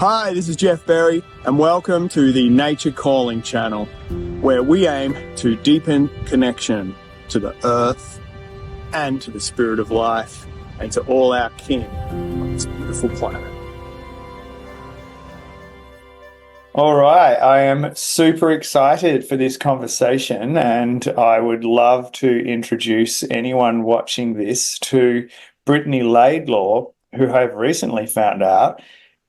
Hi, this is Geoff Berry, and welcome to the Nature Calling channel, where we aim to deepen connection to the earth and to the spirit of life and to all our kin on this beautiful planet. All right, I am super excited for this conversation, and I would love to introduce anyone watching this to Brittany Laidlaw, who I've recently found out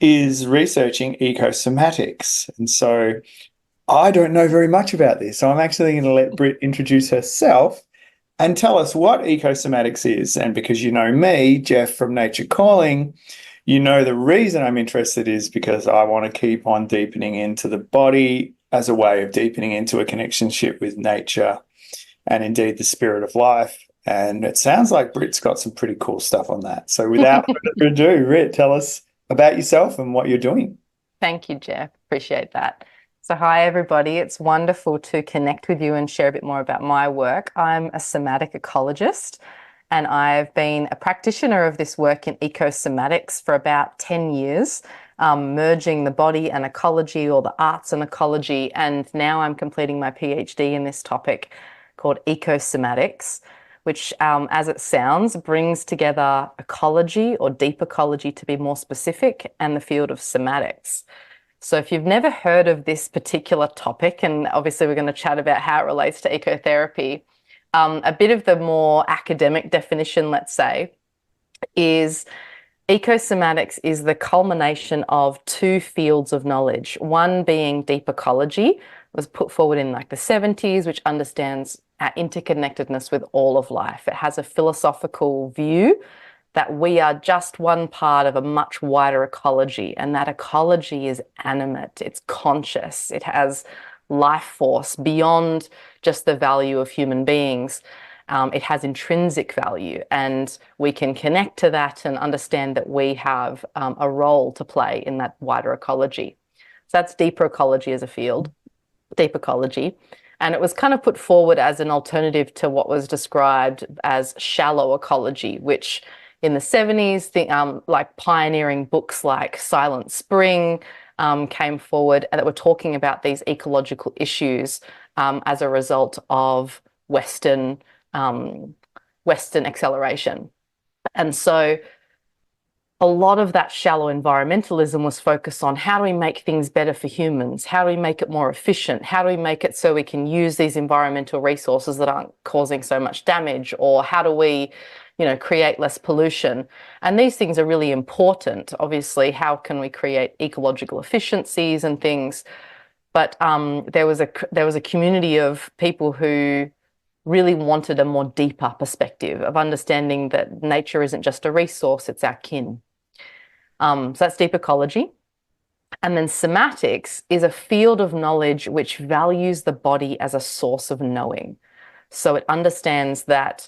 is researching ecosomatics. And so I don't know very much about this. So I'm actually going to let Britt introduce herself and tell us what ecosomatics is. And because you know me, Geoff from Nature Calling, you know the reason I'm interested is because I want to keep on deepening into the body as a way of deepening into a connectionship with nature and indeed the spirit of life. And it sounds like Britt's got some pretty cool stuff on that. So without further ado, Britt, tell us about yourself and what you're doing. Thank you, Geoff. Appreciate that. So hi, everybody. It's wonderful to connect with you and share a bit more about my work. I'm a somatic ecologist, and I've been a practitioner of this work in ecosomatics for about 10 years, merging the body and ecology, or the arts and ecology. And now I'm completing my PhD in this topic called ecosomatics, which, as it sounds, brings together ecology, or deep ecology to be more specific, and the field of somatics. So if you've never heard of this particular topic, and obviously we're going to chat about how it relates to ecotherapy, a bit of the more academic definition, let's say, is ecosomatics is the culmination of two fields of knowledge, one being deep ecology, was put forward in like the 70s, which understands our interconnectedness with all of life. It has a philosophical view that we are just one part of a much wider ecology, and that ecology is animate, it's conscious, it has life force beyond just the value of human beings. It has intrinsic value, and we can connect to that and understand that we have a role to play in that wider ecology. So that's deeper ecology as a field, deep ecology. And it was kind of put forward as an alternative to what was described as shallow ecology, which in the 70s, like pioneering books like Silent Spring came forward, and that were talking about these ecological issues as a result of Western acceleration. And so a lot of that shallow environmentalism was focused on how do we make things better for humans? How do we make it more efficient? How do we make it so we can use these environmental resources that aren't causing so much damage? Or how do we, create less pollution? And these things are really important. Obviously, how can we create ecological efficiencies and things? But there was a community of people who really wanted a more deeper perspective of understanding that nature isn't just a resource, it's our kin. So that's deep ecology. And then somatics is a field of knowledge which values the body as a source of knowing. So it understands that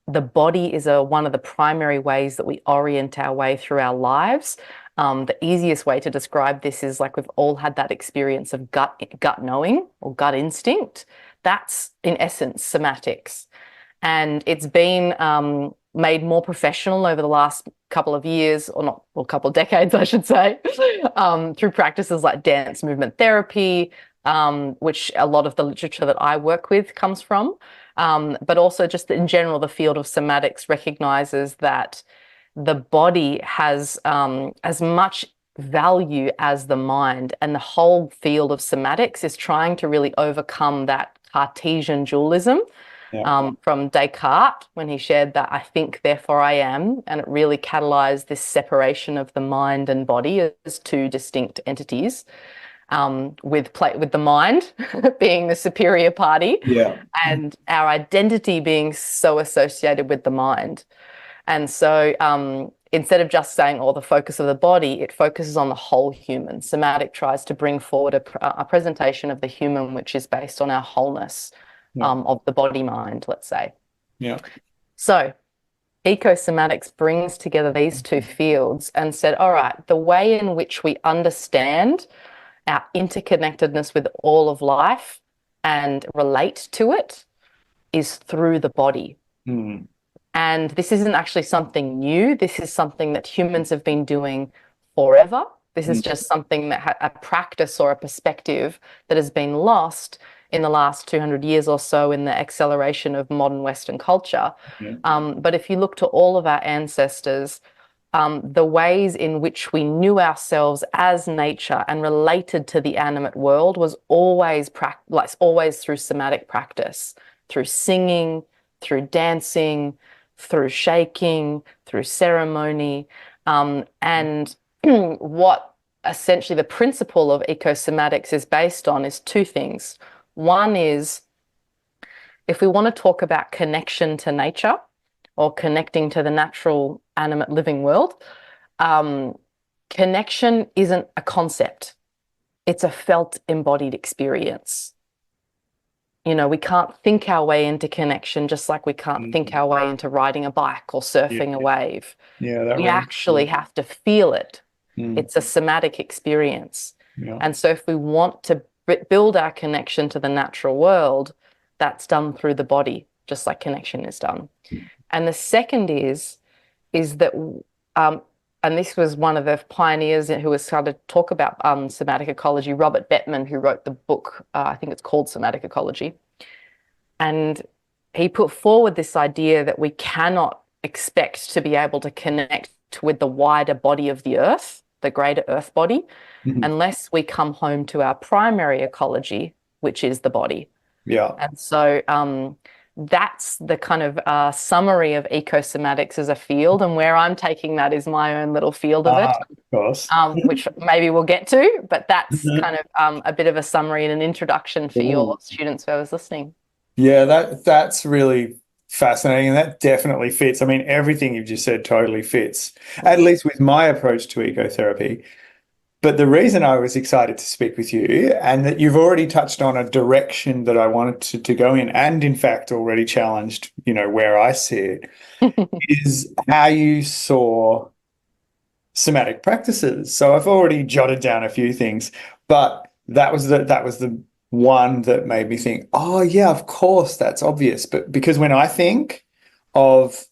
the body is one of the primary ways that we orient our way through our lives. The easiest way to describe this is like we've all had that experience of gut knowing or gut instinct. That's in essence somatics. And it's been made more professional over the last couple of years, or couple of decades, I should say, through practices like dance movement therapy, which a lot of the literature that I work with comes from. But also just in general, the field of somatics recognizes that the body has as much value as the mind, and the whole field of somatics is trying to really overcome that Cartesian dualism. From Descartes, when he shared that I think, therefore I am, and it really catalyzed this separation of the mind and body as two distinct entities, with the mind being the superior party, and our identity being so associated with the mind. And so instead of just saying, the focus of the body, it focuses on the whole human. Somatic tries to bring forward a presentation of the human which is based on our wholeness. Of the body-mind, let's say. So ecosomatics brings together these two fields and said, all right, the way in which we understand our interconnectedness with all of life and relate to it is through the body. And this isn't actually something new. This is something that humans have been doing forever. This is Mm. just something that a practice or a perspective that has been lost in the last 200 years or so in the acceleration of modern Western culture. Yeah. But if you look to all of our ancestors, the ways in which we knew ourselves as nature and related to the animate world was always always through somatic practice, through singing, through dancing, through shaking, through ceremony, and what essentially the principle of ecosomatics is based on is two things. One is if we want to talk about connection to nature or connecting to the natural animate living world, connection isn't a concept. It's a felt embodied experience. You know, we can't think our way into connection, just like we can't think our way into riding a bike or Yeah. surfing a wave. Yeah, that We rings. actually have to feel it. Mm. It's a somatic experience. Yeah. And so if we want to build our connection to the natural world, that's done through the body, just like connection is done. And the second is that, and this was one of the pioneers who was started to talk about somatic ecology, Robert Bettman, who wrote the book, I think it's called Somatic Ecology. And he put forward this idea that we cannot expect to be able to connect with the wider body of the earth, the greater earth body, Mhm. unless we come home to our primary ecology, which is the body. Yeah. And so that's the kind of summary of ecosomatics as a field. And where I'm taking that is my own little field of it, Of course. which maybe we'll get to, but that's Mhm. kind of a bit of a summary and an introduction for Ooh. your students who was listening. Yeah, that's really fascinating, and that definitely fits. I mean, everything you've just said totally fits, at least with my approach to ecotherapy. But the reason I was excited to speak with you, and that you've already touched on a direction that I wanted to go in, and in fact already challenged, where I see it, is how you saw somatic practices. So I've already jotted down a few things, but that was the one that made me think, oh yeah, of course, that's obvious. But because when I think of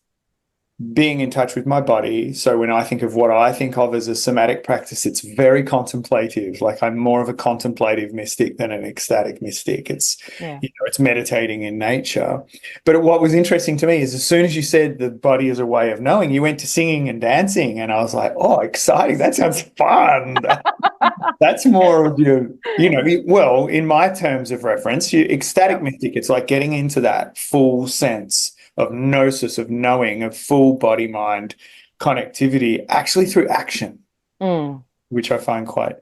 being in touch with my body. So when I think of what I think of as a somatic practice, it's very contemplative. Like I'm more of a contemplative mystic than an ecstatic mystic. It's, Yeah. it's meditating in nature. But what was interesting to me is as soon as you said the body is a way of knowing, you went to singing and dancing, and I was like, oh, exciting! That sounds fun. That's more of well, in my terms of reference, ecstatic Yeah. mystic, it's like getting into that full sense of gnosis, of knowing, of full body mind connectivity, actually through action, Mm. which I find quite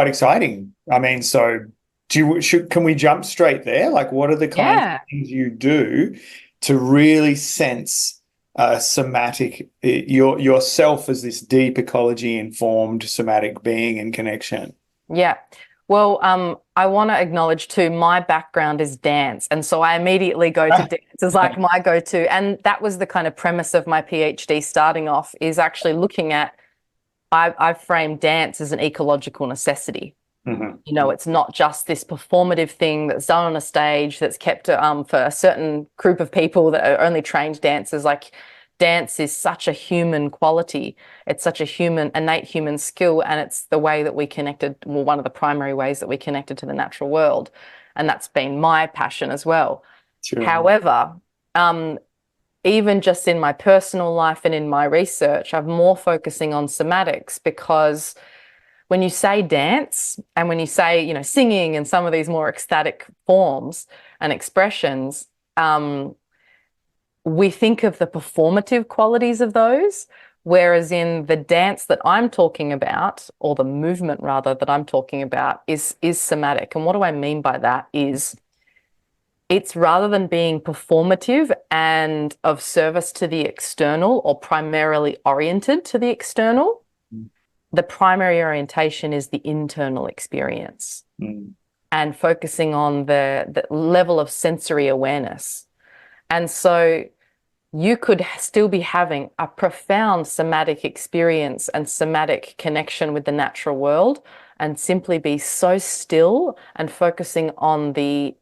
exciting. I mean, so can we jump straight there? Like, what are the kinds of Yeah. things you do to really sense somatic yourself as this deep ecology informed somatic being and connection? Yeah. Well, I want to acknowledge too, my background is dance. And so I immediately go to dance as like my go-to. And that was the kind of premise of my PhD starting off is actually looking at, I've framed dance as an ecological necessity. Mhm. You know, it's not just this performative thing that's done on a stage that's kept for a certain group of people that are only trained dancers. Like dance is such a human quality. It's such a innate human skill, and it's the way that we connected, well, one of the primary ways that we connected to the natural world. And that's been my passion as well. Sure. However, even just in my personal life and in my research, I'm more focusing on somatics because when you say dance and when you say, singing and some of these more ecstatic forms and expressions, we think of the performative qualities of those, whereas in the dance that I'm talking about, or the movement rather that I'm talking about, is somatic. And what do I mean by that is it's rather than being performative and of service to the external or primarily oriented to the external, the primary orientation is the internal experience Mm. and focusing on the level of sensory awareness. And so you could still be having a profound somatic experience and somatic connection with the natural world and simply be so still and focusing on the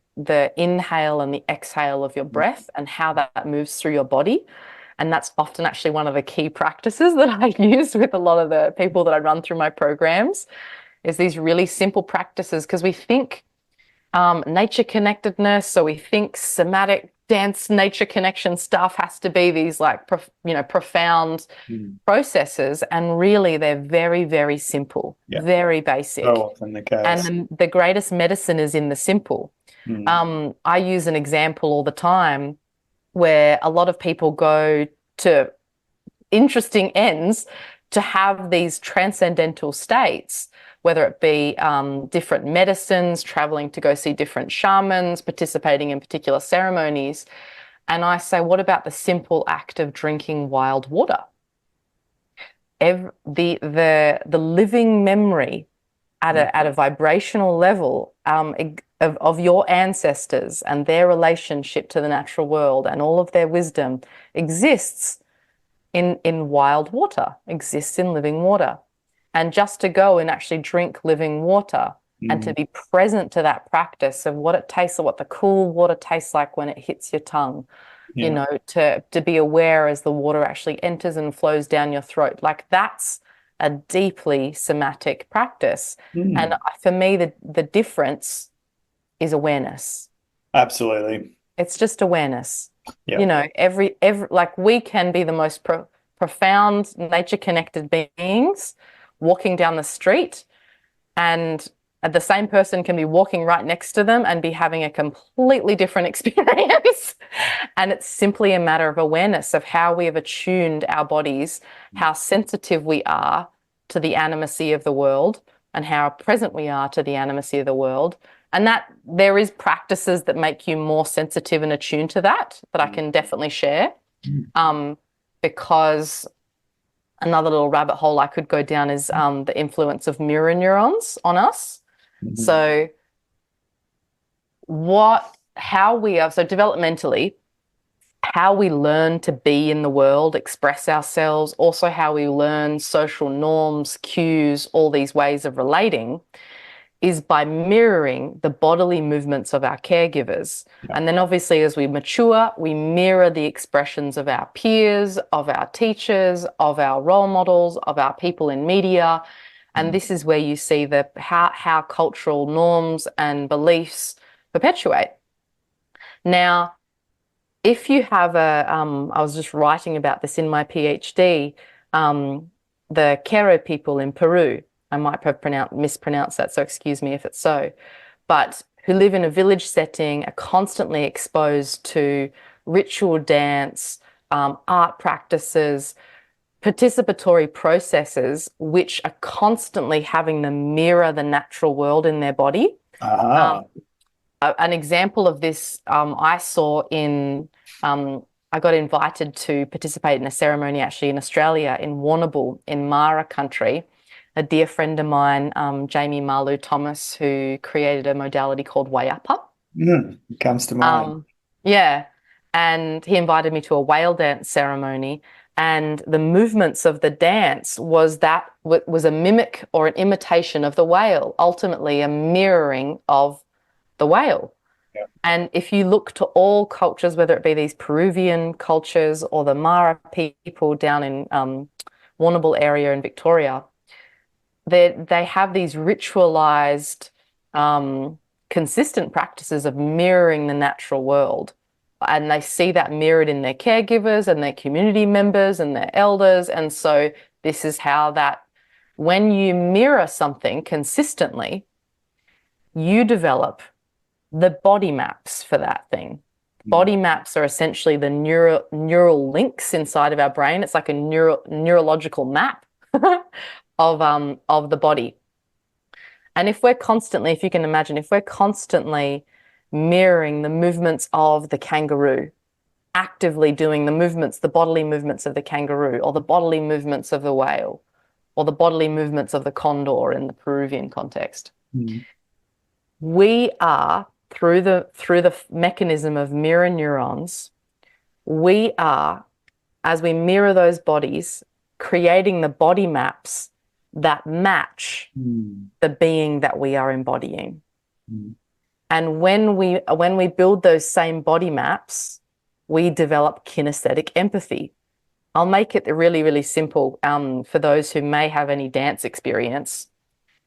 inhale and the exhale of your breath and how that moves through your body. And that's often actually one of the key practices that I use with a lot of the people that I run through my programs, is these really simple practices, because we think nature connectedness, so we think somatic dance nature connection stuff has to be these like profound processes, and really they're very, very simple, very basic. So often the case. And the greatest medicine is in the simple. I use an example all the time where a lot of people go to interesting ends to have these transcendental states, whether it be different medicines, traveling to go see different shamans, participating in particular ceremonies. And I say, what about the simple act of drinking wild water? The living memory at a vibrational level of your ancestors and their relationship to the natural world and all of their wisdom exists in wild water, exists in living water. And just to go and actually drink living water and to be present to that practice of what it tastes, or what the cool water tastes like when it hits your tongue, to be aware as the water actually enters and flows down your throat. Like, that's a deeply somatic practice. And for me, the difference is awareness. Absolutely. It's just awareness. Every like, we can be the most profound nature connected beings walking down the street, and the same person can be walking right next to them and be having a completely different experience. And it's simply a matter of awareness of how we have attuned our bodies, how sensitive we are to the animacy of the world, and how present we are to the animacy of the world. And that there is practices that make you more sensitive and attuned to that I can definitely share. Because another little rabbit hole I could go down is the influence of mirror neurons on us. So developmentally, how we learn to be in the world, express ourselves, also how we learn social norms, cues, all these ways of relating, is by mirroring the bodily movements of our caregivers. And then obviously as we mature, we mirror the expressions of our peers, of our teachers, of our role models, of our people in media. And this is where you see how cultural norms and beliefs perpetuate. Now, if you have I was just writing about this in my PhD, the Quero people in Peru, I might have mispronounced that, so excuse me if it's so, but who live in a village setting, are constantly exposed to ritual dance, art practices, participatory processes, which are constantly having them mirror the natural world in their body. An example of this I saw I got invited to participate in a ceremony actually in Australia, in Warrnambool, in Mara country. A dear friend of mine, Jamie Marlu Thomas, who created a modality called Wayapa. Comes to mind. Yeah. And he invited me to a whale dance ceremony. And the movements of the dance was a mimic or an imitation of the whale, ultimately a mirroring of the whale. And if you look to all cultures, whether it be these Peruvian cultures or the Mara people down in Warrnambool area in Victoria, they have these ritualized, consistent practices of mirroring the natural world. And they see that mirrored in their caregivers and their community members and their elders. And so this is how when you mirror something consistently, you develop the body maps for that thing. Body maps are essentially the neural links inside of our brain. It's like a neurological map of the body. And if you can imagine, if we're constantly mirroring the movements of the kangaroo, actively doing the bodily movements of the kangaroo, or the bodily movements of the whale, or the bodily movements of the condor in the Peruvian context, we are, through the mechanism of mirror neurons, we are, as we mirror those bodies, creating the body maps that match the being that we are embodying. And when we build those same body maps, we develop kinesthetic empathy. I'll make it really, really simple for those who may have any dance experience.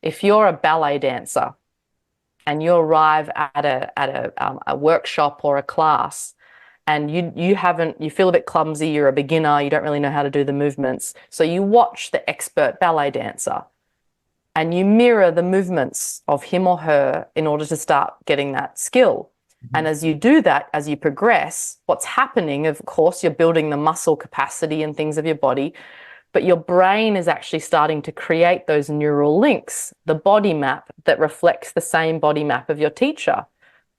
If you're a ballet dancer and you arrive at a workshop or a class, and you feel a bit clumsy, you're a beginner, you don't really know how to do the movements. So you watch the expert ballet dancer and you mirror the movements of him or her in order to start getting that skill. And as you do that, as you progress, what's happening, of course, you're building the muscle capacity and things of your body, but your brain is actually starting to create those neural links, the body map that reflects the same body map of your teacher.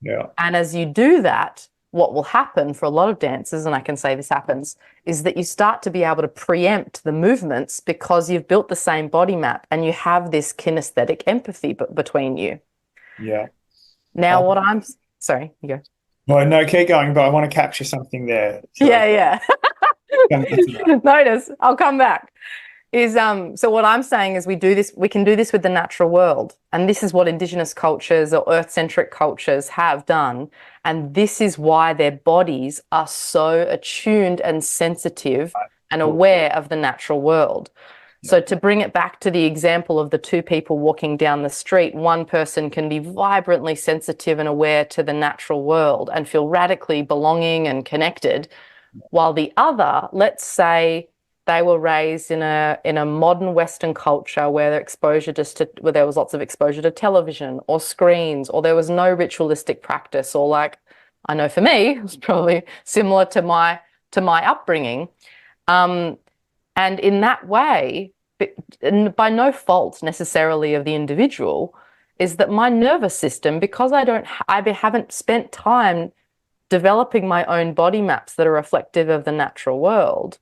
Yeah. And as you do that, what will happen for a lot of dancers, and I can say this happens, is that you start to be able to preempt the movements because you've built the same body map and you have this kinesthetic empathy between you. Yeah. Now, sorry, you go. Well, no, keep going, but I want to capture something there. So Yeah. come back to that. Notice, I'll come back. So what I'm saying is we can do this with the natural world. And this is what Indigenous cultures or earth-centric cultures have done. And this is why their bodies are so attuned and sensitive and aware of the natural world. So to bring it back to the example of the two people walking down the street, one person can be vibrantly sensitive and aware to the natural world and feel radically belonging and connected, while the other, let's say, they were raised in a modern Western culture where where there was lots of exposure to television or screens, or there was no ritualistic practice, or like I know for me, it was probably similar to my upbringing. And in that way, by no fault necessarily of the individual, is that my nervous system, because I haven't spent time developing my own body maps that are reflective of the natural world,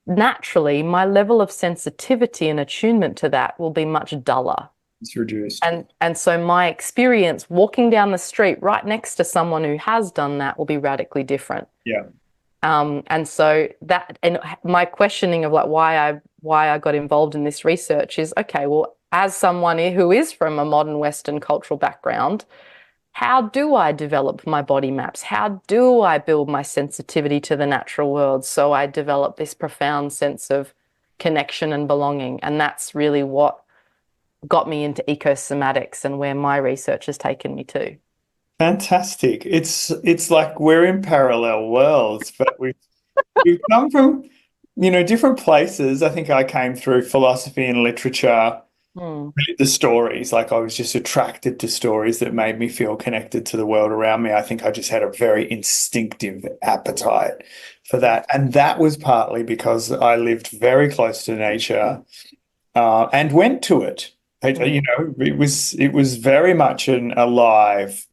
naturally, my level of sensitivity and attunement to that will be much duller. It's reduced. And so my experience walking down the street right next to someone who has done that will be radically different. Yeah. And so that, and my questioning of like why I got involved in this research is, okay, well, as someone who is from a modern Western cultural background, how do I develop my body maps? How do I build my sensitivity to the natural world so I develop this profound sense of connection and belonging? And that's really what got me into ecosomatics and where my research has taken me to. Fantastic. It's like we're in parallel worlds, but we've come from, different places. I think I came through philosophy and literature, Mm, the stories. Like I was just attracted to stories that made me feel connected to the world around me. I think I just had a very instinctive appetite for that. And that was partly because I lived very close to nature, and went to it. mm, It was very much an alive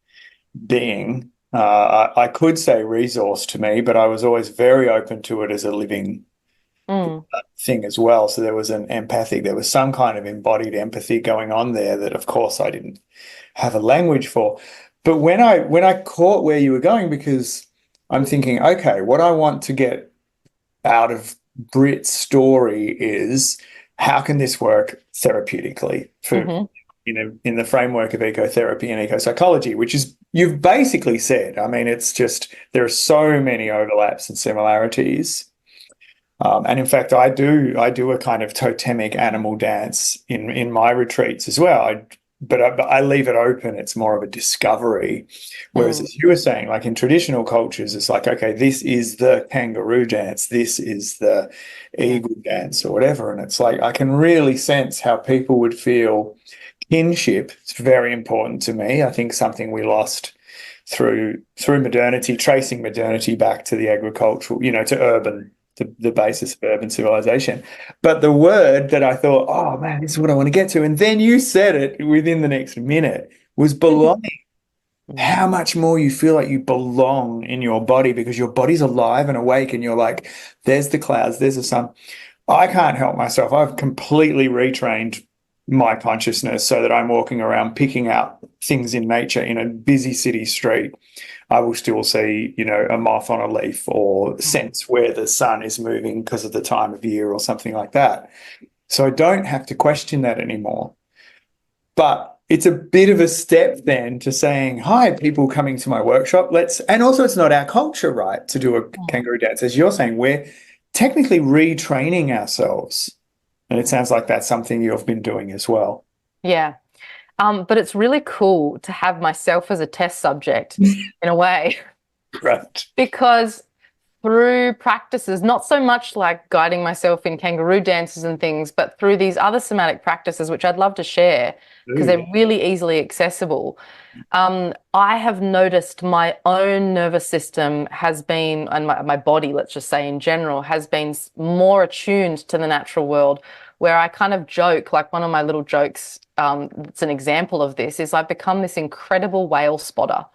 being. I could say resource to me, but I was always very open to it as a living mm, thing as well. So there was some kind of embodied empathy going on there that, of course, I didn't have a language for. But when I caught where you were going, because I'm thinking, okay, what I want to get out of Britt's story is how can this work therapeutically for mhm, in the framework of ecotherapy and ecopsychology, which is you've basically said. I mean, it's just there are so many overlaps and similarities. And in fact, I do a kind of totemic animal dance in my retreats as well. But I leave it open. It's more of a discovery. Whereas, mm, as you were saying, like in traditional cultures, it's like, okay, this is the kangaroo dance, this is the yeah, eagle dance, or whatever. And it's like I can really sense how people would feel kinship. It's very important to me. I think something we lost through modernity, tracing modernity back to the agricultural, to urban the basis of urban civilization. But the word that I thought, oh man, this is what I want to get to. And then you said it within the next minute was belonging. mm, How much more you feel like you belong in your body because your body's alive and awake and you're like, there's the clouds, there's the sun. I can't help myself. I've completely retrained my consciousness so that I'm walking around picking out things in nature in a busy city street. I will still see, a moth on a leaf or mm, sense where the sun is moving because of the time of year or something like that. So I don't have to question that anymore. But it's a bit of a step then to saying, hi, people coming to my workshop, and also it's not our culture, right, to do a mm, kangaroo dance. As you're saying, technically retraining ourselves. And it sounds like that's something you've been doing as well. Yeah. But it's really cool to have myself as a test subject in a way, Right. because through practices, not so much like guiding myself in kangaroo dances and things, but through these other somatic practices, which I'd love to share because Ooh. they're really easily accessible. I have noticed my own nervous system has been, and my body, let's just say in general, has been more attuned to the natural world, where I kind of joke, like one of my little jokes, it's an example of this, is I've become this incredible whale spotter.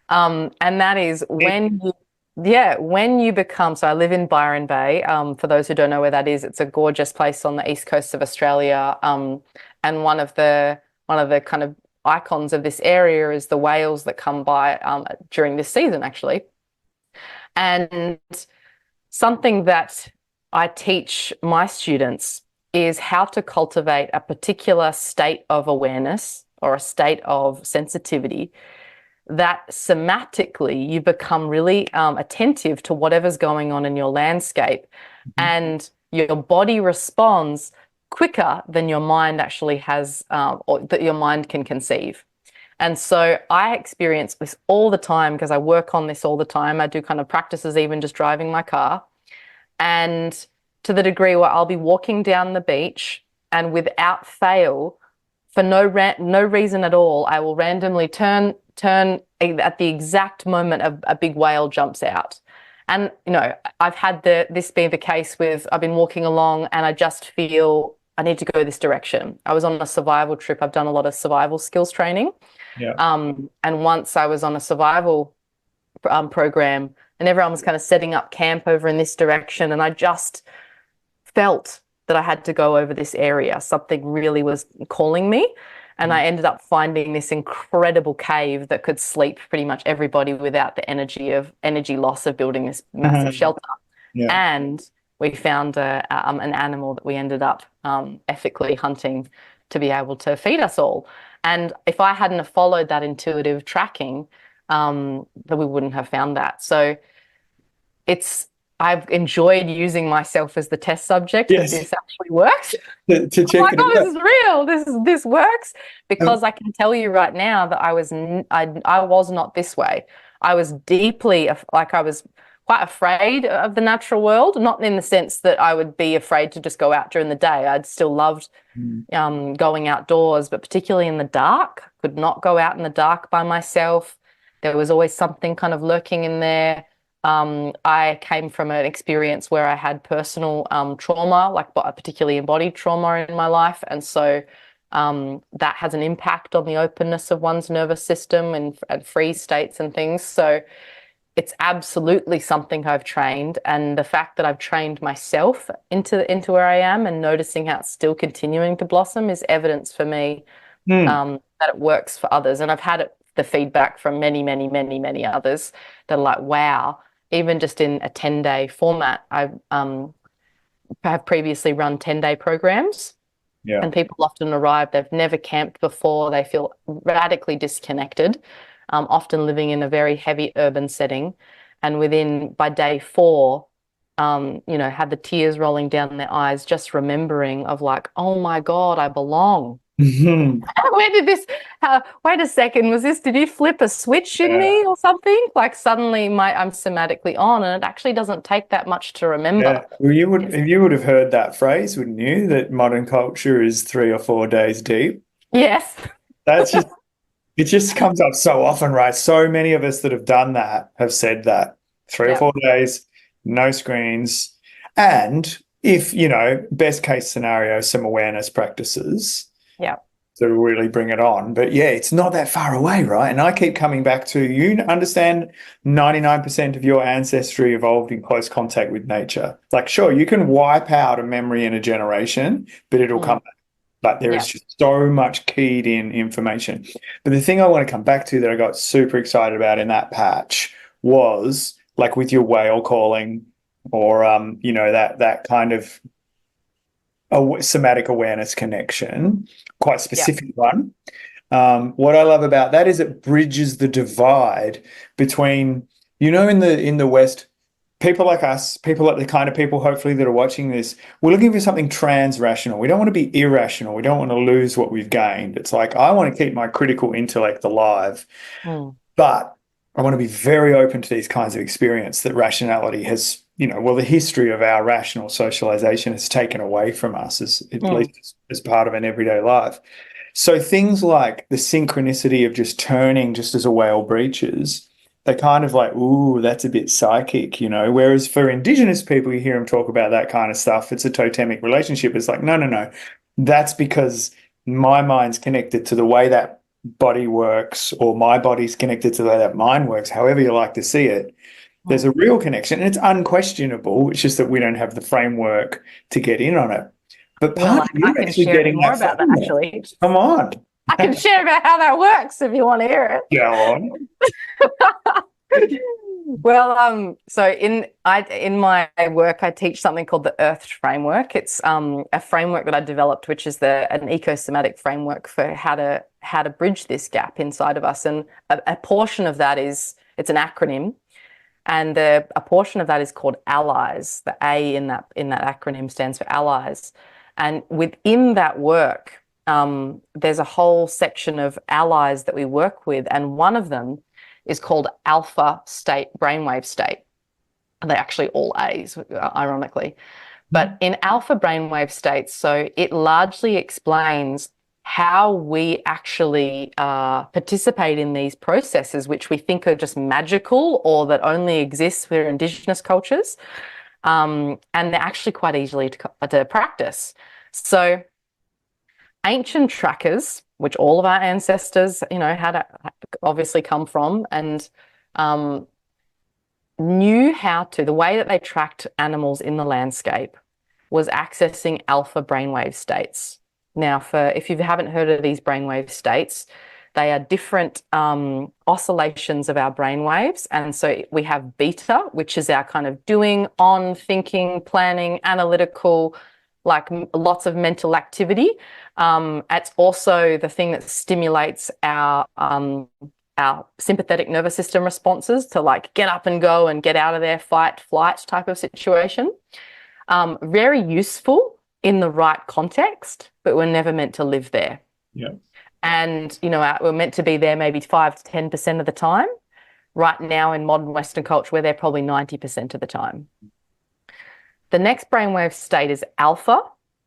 And that is when you, yeah, when you become, so I live in Byron Bay. For those who don't know where that is, it's a gorgeous place on the east coast of Australia. And one of the kind of icons of this area is the whales that come by during this season, actually. And something that I teach my students is how to cultivate a particular state of awareness or a state of sensitivity that somatically you become really attentive to whatever's going on in your landscape, and your body responds quicker than your mind actually has, or that your mind can conceive. And so I experience this all the time because I work on this all the time. I do kind of practices even just driving my car. And to the degree where I'll be walking down the beach and without fail, for no reason at all, I will randomly turn at the exact moment a big whale jumps out. And I've had this be the case with I've been walking along and I just feel I need to go this direction. I was on a survival trip. I've done a lot of survival skills training. Yeah. And once I was on a survival program and everyone was kind of setting up camp over in this direction, and I just felt that I had to go over this area. Something really was calling me. And I ended up finding this incredible cave that could sleep pretty much everybody without the energy loss of building this massive shelter. Yeah. And we found an animal that we ended up ethically hunting to be able to feed us all. And if I hadn't have followed that intuitive tracking, then we wouldn't have found that. So I've enjoyed using myself as the test subject that Yes. this actually works. To Oh check my it God, this out. is real. This works, because I can tell you right now that I was not this way. I was deeply, like, I was quite afraid of the natural world, not in the sense that I would be afraid to just go out during the day. I'd still loved going outdoors, but particularly in the dark, could not go out in the dark by myself. There was always something kind of lurking in there. I came from an experience where I had personal trauma, like particularly embodied trauma in my life. And so that has an impact on the openness of one's nervous system and freeze states and things. So it's absolutely something I've trained. And the fact that I've trained myself into where I am and noticing how it's still continuing to blossom is evidence for me Mm. that it works for others. And I've had the feedback from many, many, many, many others that are like, wow, even just in a 10-day format. I have previously run 10-day programs, Yeah. and people often arrive, they've never camped before, they feel radically disconnected, often living in a very heavy urban setting. And by day 4, had the tears rolling down their eyes, just remembering of like, oh my God, I belong. Mhm. Where did this, wait a second, did you flip a switch in Yeah. me or something? Like suddenly I'm somatically on, and it actually doesn't take that much to Yeah. remember. Well, you would have heard that phrase, wouldn't you? That modern culture is 3 or 4 days deep. Yes. That's just It just comes up so often, right? So many of us that have done that have said that 3 or 4 days, no screens. And if, best case scenario, some awareness practices Yeah. to really bring it on. But yeah, it's not that far away, right? And I keep coming back to, you understand 99% of your ancestry evolved in close contact with nature. Like, sure, you can wipe out a memory in a generation, but it'll come back. But there is Yeah. just so much keyed in information. But the thing I want to come back to that I got super excited about in that patch was like with your whale calling, or that kind of a somatic awareness connection, quite Yeah. specific one. What I love about that is it bridges the divide between, in the West, people like us, people like the kind of people hopefully that are watching this, we're looking for something trans-rational. We don't want to be irrational. We don't want to lose what we've gained. It's like I want to keep my critical intellect alive, Mm. but I want to be very open to these kinds of experience that rationality has, well, the history of our rational socialization has taken away from us as at Mm. least as part of an everyday life. So things like the synchronicity of just turning just as a whale breaches, they're kind of like, ooh, that's a bit psychic, Whereas for Indigenous people, you hear them talk about that kind of stuff. It's a totemic relationship. It's like, no, no, no. That's because my mind's connected to the way that body works, or my body's connected to the way that mind works, however you like to see it. There's Mm. a real connection, and it's unquestionable. It's just that we don't have the framework to get in on it. But Well, part of I you can actually share a bit getting more that about that framework. actually. Come on. I can share about how that works if you want to hear Go on. it. Well, so in my work, I teach something called the Earth Framework. It's a framework that I developed, which is an ecosomatic framework for how to bridge this gap inside of us. And a portion of that is it's an acronym, and a portion of that is called allies. The A in that acronym stands for allies, and within that work, there's a whole section of allies that we work with, and one of them is called alpha state, brainwave state. They're actually all A's, ironically. But in alpha brainwave states, so it largely explains how we actually participate in these processes, which we think are just magical or that only exist for Indigenous cultures. And they're actually quite easily to practice. So ancient trackers, which all of our ancestors, had obviously come from, and knew how to, the way that they tracked animals in the landscape was accessing alpha brainwave states. Now, if you haven't heard of these brainwave states, they are different oscillations of our brainwaves. And so we have beta, which is our kind of doing, on, thinking, planning, analytical, like lots of mental activity. It's also the thing that stimulates our sympathetic nervous system responses to like get up and go and get out of there, fight, flight type of situation. Very useful in the right context, but we're never meant to live there. Yeah. And, we're meant to be there maybe 5 to 10% of the time. Right now in modern Western culture, we're there probably 90% of the time. The next brainwave state is alpha,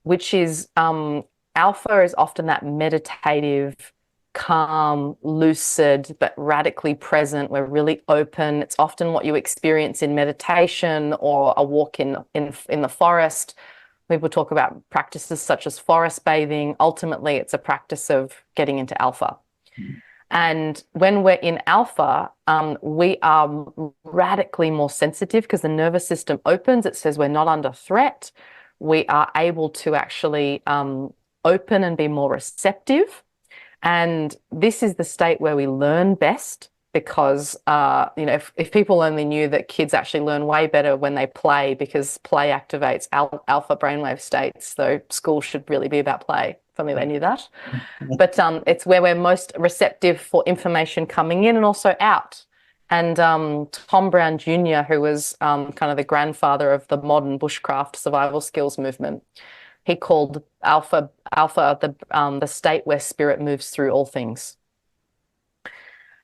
which is alpha is often that meditative, calm, lucid, but radically present. We're really open. It's often what you experience in meditation or a walk in the forest. People talk about practices such as forest bathing. Ultimately, it's a practice of getting into alpha. And when we're in alpha, we are radically more sensitive because the nervous system opens. It says we're not under threat. We are able to actually open and be more receptive. And this is the state where we learn best because, if people only knew that kids actually learn way better when they play because play activates alpha brainwave states, though school should really be about play. If only they knew that. But it's where we're most receptive for information coming in and also out. And Tom Brown Jr., who was kind of the grandfather of the modern bushcraft survival skills movement, he called alpha the state where spirit moves through all things.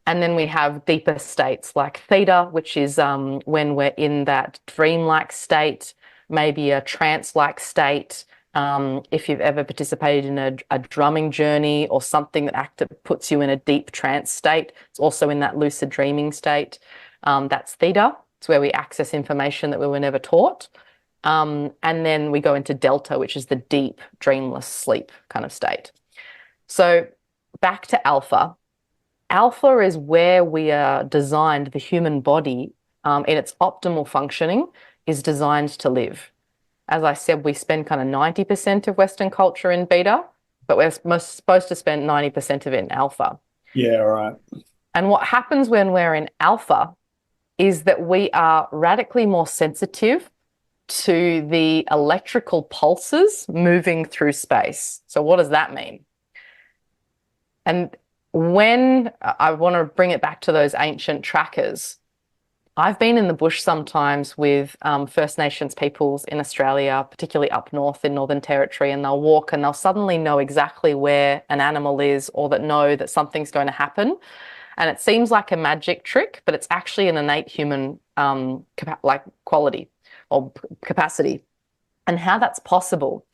And then we have deeper states like theta, which is when we're in that dreamlike state, maybe a trance-like state. If you've ever participated in a drumming journey or something that puts you in a deep trance state, it's also in that lucid dreaming state. That's theta. It's where we access information that we were never taught. And then we go into delta, which is the deep, dreamless sleep kind of state. So back to alpha. Alpha is where we are designed, the human body, in its optimal functioning, is designed to live. As I said, we spend kind of 90% of Western culture in beta, but we're supposed to spend 90% of it in alpha. Yeah, right. And what happens when we're in alpha is that we are radically more sensitive to the electrical pulses moving through space. So what does that mean? And when I want to bring it back to those ancient trackers, I've been in the bush sometimes with First Nations peoples in Australia, particularly up north in Northern Territory, and they'll walk and they'll suddenly know exactly where an animal is, or that know that something's going to happen. And it seems like a magic trick, but it's actually an innate human like quality or capacity. And how that's possible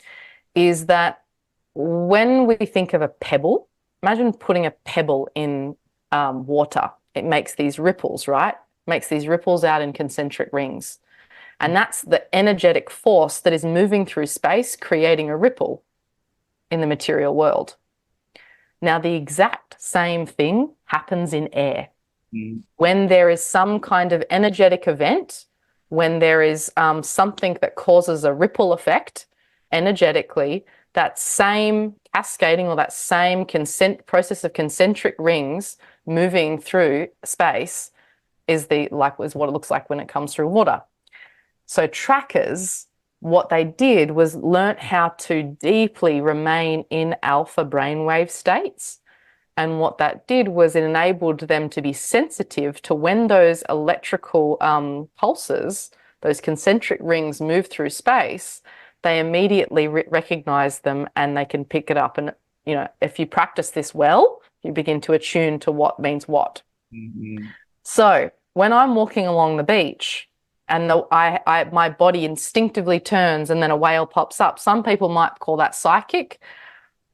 is that when we think of a pebble, imagine putting a pebble in water. It makes these ripples, right? Makes these ripples out in concentric rings. And that's the energetic force that is moving through space, creating a ripple in the material world. Now, the exact same thing happens in air. When there is some kind of energetic event, when there is something that causes a ripple effect energetically, that same cascading or that same process of concentric rings moving through space is what it looks like when it comes through water. So trackers, what they did was learnt how to deeply remain in alpha brainwave states. And what that did was it enabled them to be sensitive to when those electrical pulses, those concentric rings move through space, they immediately recognize them and they can pick it up. And, you know, if you practice this well, you begin to attune to what means what. Mm-hmm. So when I'm walking along the beach and my body instinctively turns and then a whale pops up, some people might call that psychic.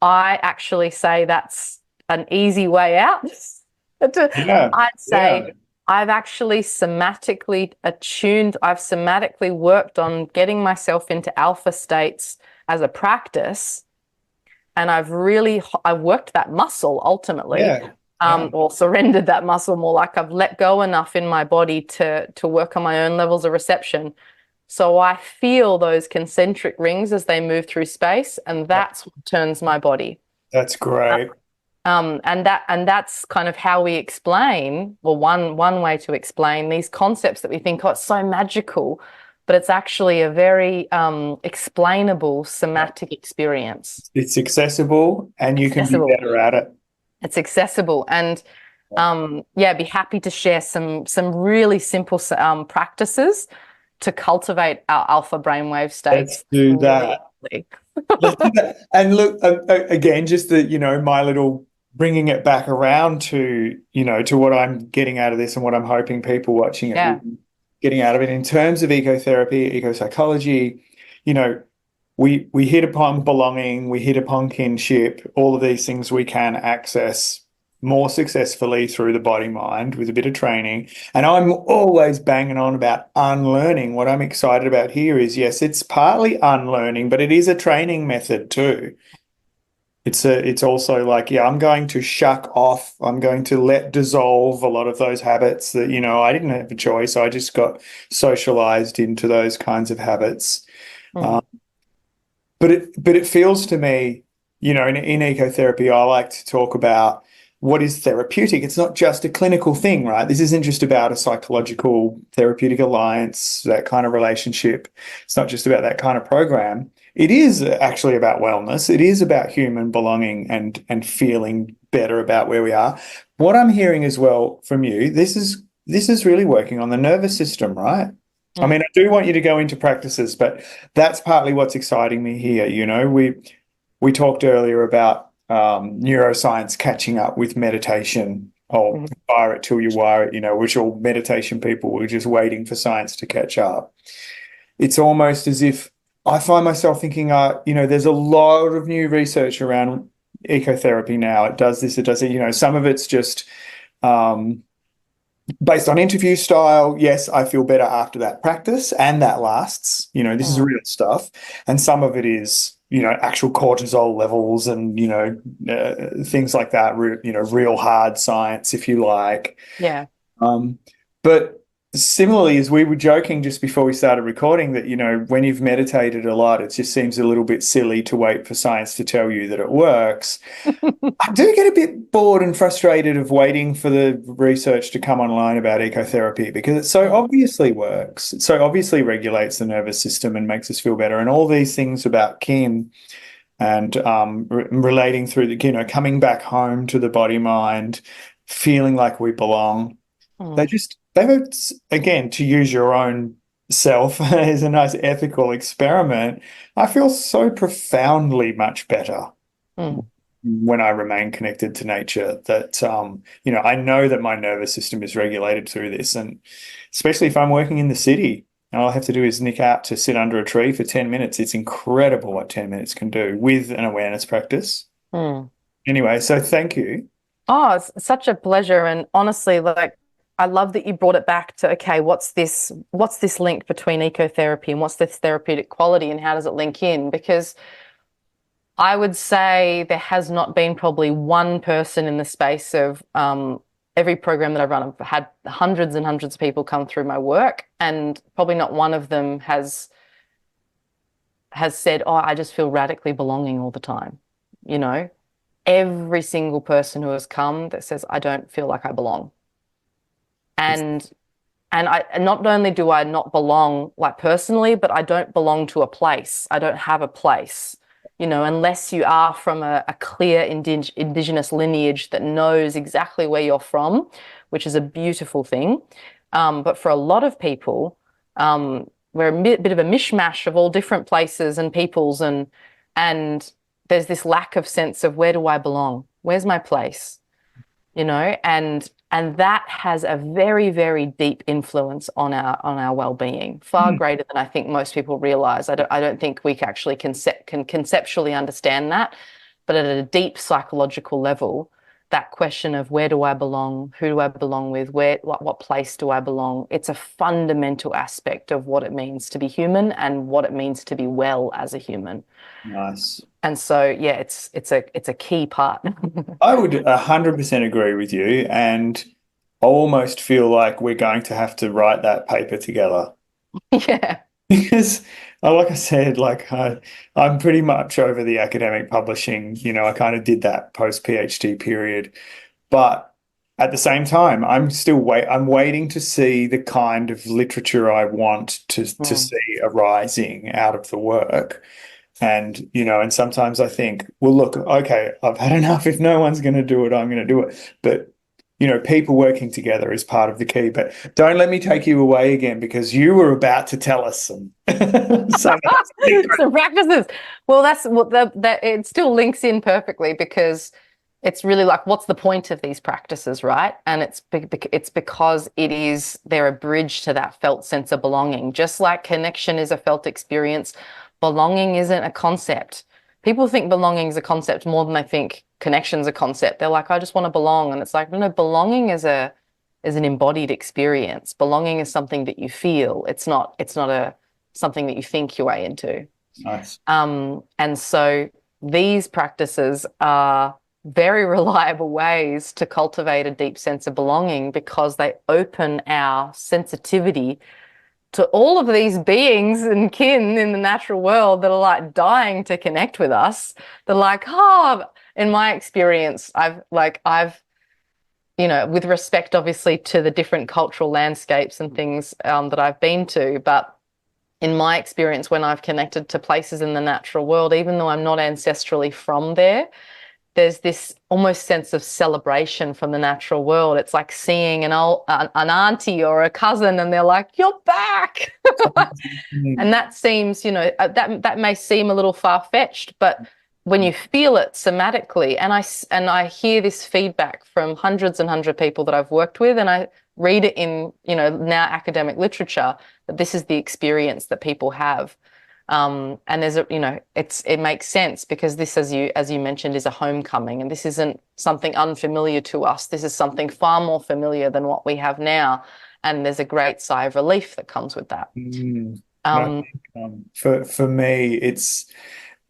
I actually say that's an easy way out. I'd say I've actually somatically attuned, I've somatically worked on getting myself into alpha states as a practice. And I've worked that muscle ultimately, or surrendered that muscle more, like I've let go enough in my body to work on my own levels of reception. So I feel those concentric rings as they move through space, and that's what turns my body. That's great. And that's kind of how we explain, well, one way to explain these concepts that we think, oh, it's so magical, but it's actually a very explainable somatic experience. It's accessible and you can be better at it. It's accessible. And be happy to share some really simple practices to cultivate our alpha brainwave states. Let's do that. Let's do that. And look, again, just my little bringing it back around to, to what I'm getting out of this and what I'm hoping people watching it getting out of it in terms of ecotherapy, ecopsychology, we hit upon belonging, we hit upon kinship, all of these things we can access more successfully through the body mind with a bit of training. And I'm always banging on about unlearning. What I'm excited about here is, yes, it's partly unlearning, but it is a training method too. It's also like, I'm going to shuck off. I'm going to let dissolve a lot of those habits that, I didn't have a choice. I just got socialized into those kinds of habits. But it feels to me, in ecotherapy, I like to talk about what is therapeutic. It's not just a clinical thing, right? This isn't just about a psychological therapeutic alliance, that kind of relationship. It's not just about that kind of program. It is actually about wellness. It is about human belonging and feeling better about where we are. What I'm hearing as well from you, this is really working on the nervous system, right? I mean, I do want you to go into practices, but that's partly what's exciting me here. We talked earlier about neuroscience catching up with meditation. Fire it till you wire it, which all meditation people were just waiting for science to catch up. It's almost as if I find myself thinking, there's a lot of new research around ecotherapy now. It does this, it does it. Some of it's just based on interview style. Yes, I feel better after that practice, and that lasts. This is real stuff. And some of it is, actual cortisol levels and, things like that, real hard science, if you like. Yeah. But similarly, as we were joking just before we started recording, that, when you've meditated a lot, it just seems a little bit silly to wait for science to tell you that it works. I do get a bit bored and frustrated of waiting for the research to come online about ecotherapy, because it so obviously works. It so obviously regulates the nervous system and makes us feel better. And all these things about kin and relating through the, coming back home to the body mind, feeling like we belong. Mm, they would, again, to use your own self as a nice ethical experiment, I feel so profoundly much better mm, when I remain connected to nature that, I know that my nervous system is regulated through this. And especially if I'm working in the city, and all I have to do is nick out to sit under a tree for 10 minutes. It's incredible what 10 minutes can do with an awareness practice. mm. Anyway, so thank you. Oh, it's such a pleasure. And honestly, like, I love that you brought it back to, okay, what's this link between ecotherapy and what's this therapeutic quality and how does it link in? Because I would say there has not been probably one person in the space of every program that I've run. I've had hundreds and hundreds of people come through my work, and probably not one of them has said, "Oh, I just feel radically belonging all the time." You know, every single person who has come that says, "I don't feel like I belong," It's and and not only do I not belong like personally, but I don't belong to a place. I don't have a place, unless you are from a clear indigenous lineage that knows exactly where you're from, which is a beautiful thing. But for a lot of people, we're a bit of a mishmash of all different places and peoples, and there's this lack of sense of where do I belong? Where's my place? And that has a very, very deep influence on our well-being, far mm, greater than I think most people realize. I don't think we actually can conceptually understand that, but at a deep psychological level, that question of where do I belong, who do I belong with, what place do I belong? It's a fundamental aspect of what it means to be human and what it means to be well as a human. nice. And so, yeah, it's a key part. I would 100% agree with you, and I almost feel like we're going to have to write that paper together. Yeah. Because, like I said, I'm pretty much over the academic publishing. I kind of did that post PhD period, but at the same time, I'm waiting to see the kind of literature I want to Mm. see arising out of the work. And sometimes I think, well, look, okay, I've had enough. If no one's going to do it, I'm going to do it. But people working together is part of the key. But don't let me take you away again because you were about to tell us some secret. Some practices. Well, that's what that it still links in perfectly because it's really like, what's the point of these practices, right? And it's because they're a bridge to that felt sense of belonging. Just like connection is a felt experience, belonging isn't a concept. People think belonging is a concept more than they think connection's a concept. They're like, I just want to belong, and it's like, no, belonging is an embodied experience. Belonging is something that you feel. It's not a something that you think your way into. Nice. And so these practices are very reliable ways to cultivate a deep sense of belonging because they open our sensitivity to all of these beings and kin in the natural world that are like dying to connect with us. They're like, oh, in my experience, I've with respect obviously to the different cultural landscapes and things that I've been to, but in my experience, when I've connected to places in the natural world, even though I'm not ancestrally from there, there's this almost sense of celebration from the natural world. It's like seeing an auntie or a cousin, and they're like, "You're back," Mm, and that seems, that may seem a little far-fetched, but when you feel it somatically, and I hear this feedback from hundreds and hundreds of people that I've worked with, and I read it in, now academic literature, that this is the experience that people have. And it makes sense because this, as you mentioned, is a homecoming, and this isn't something unfamiliar to us. This is something far more familiar than what we have now, and there's a great sigh of relief that comes with that. mm. And I Um, think for me, it's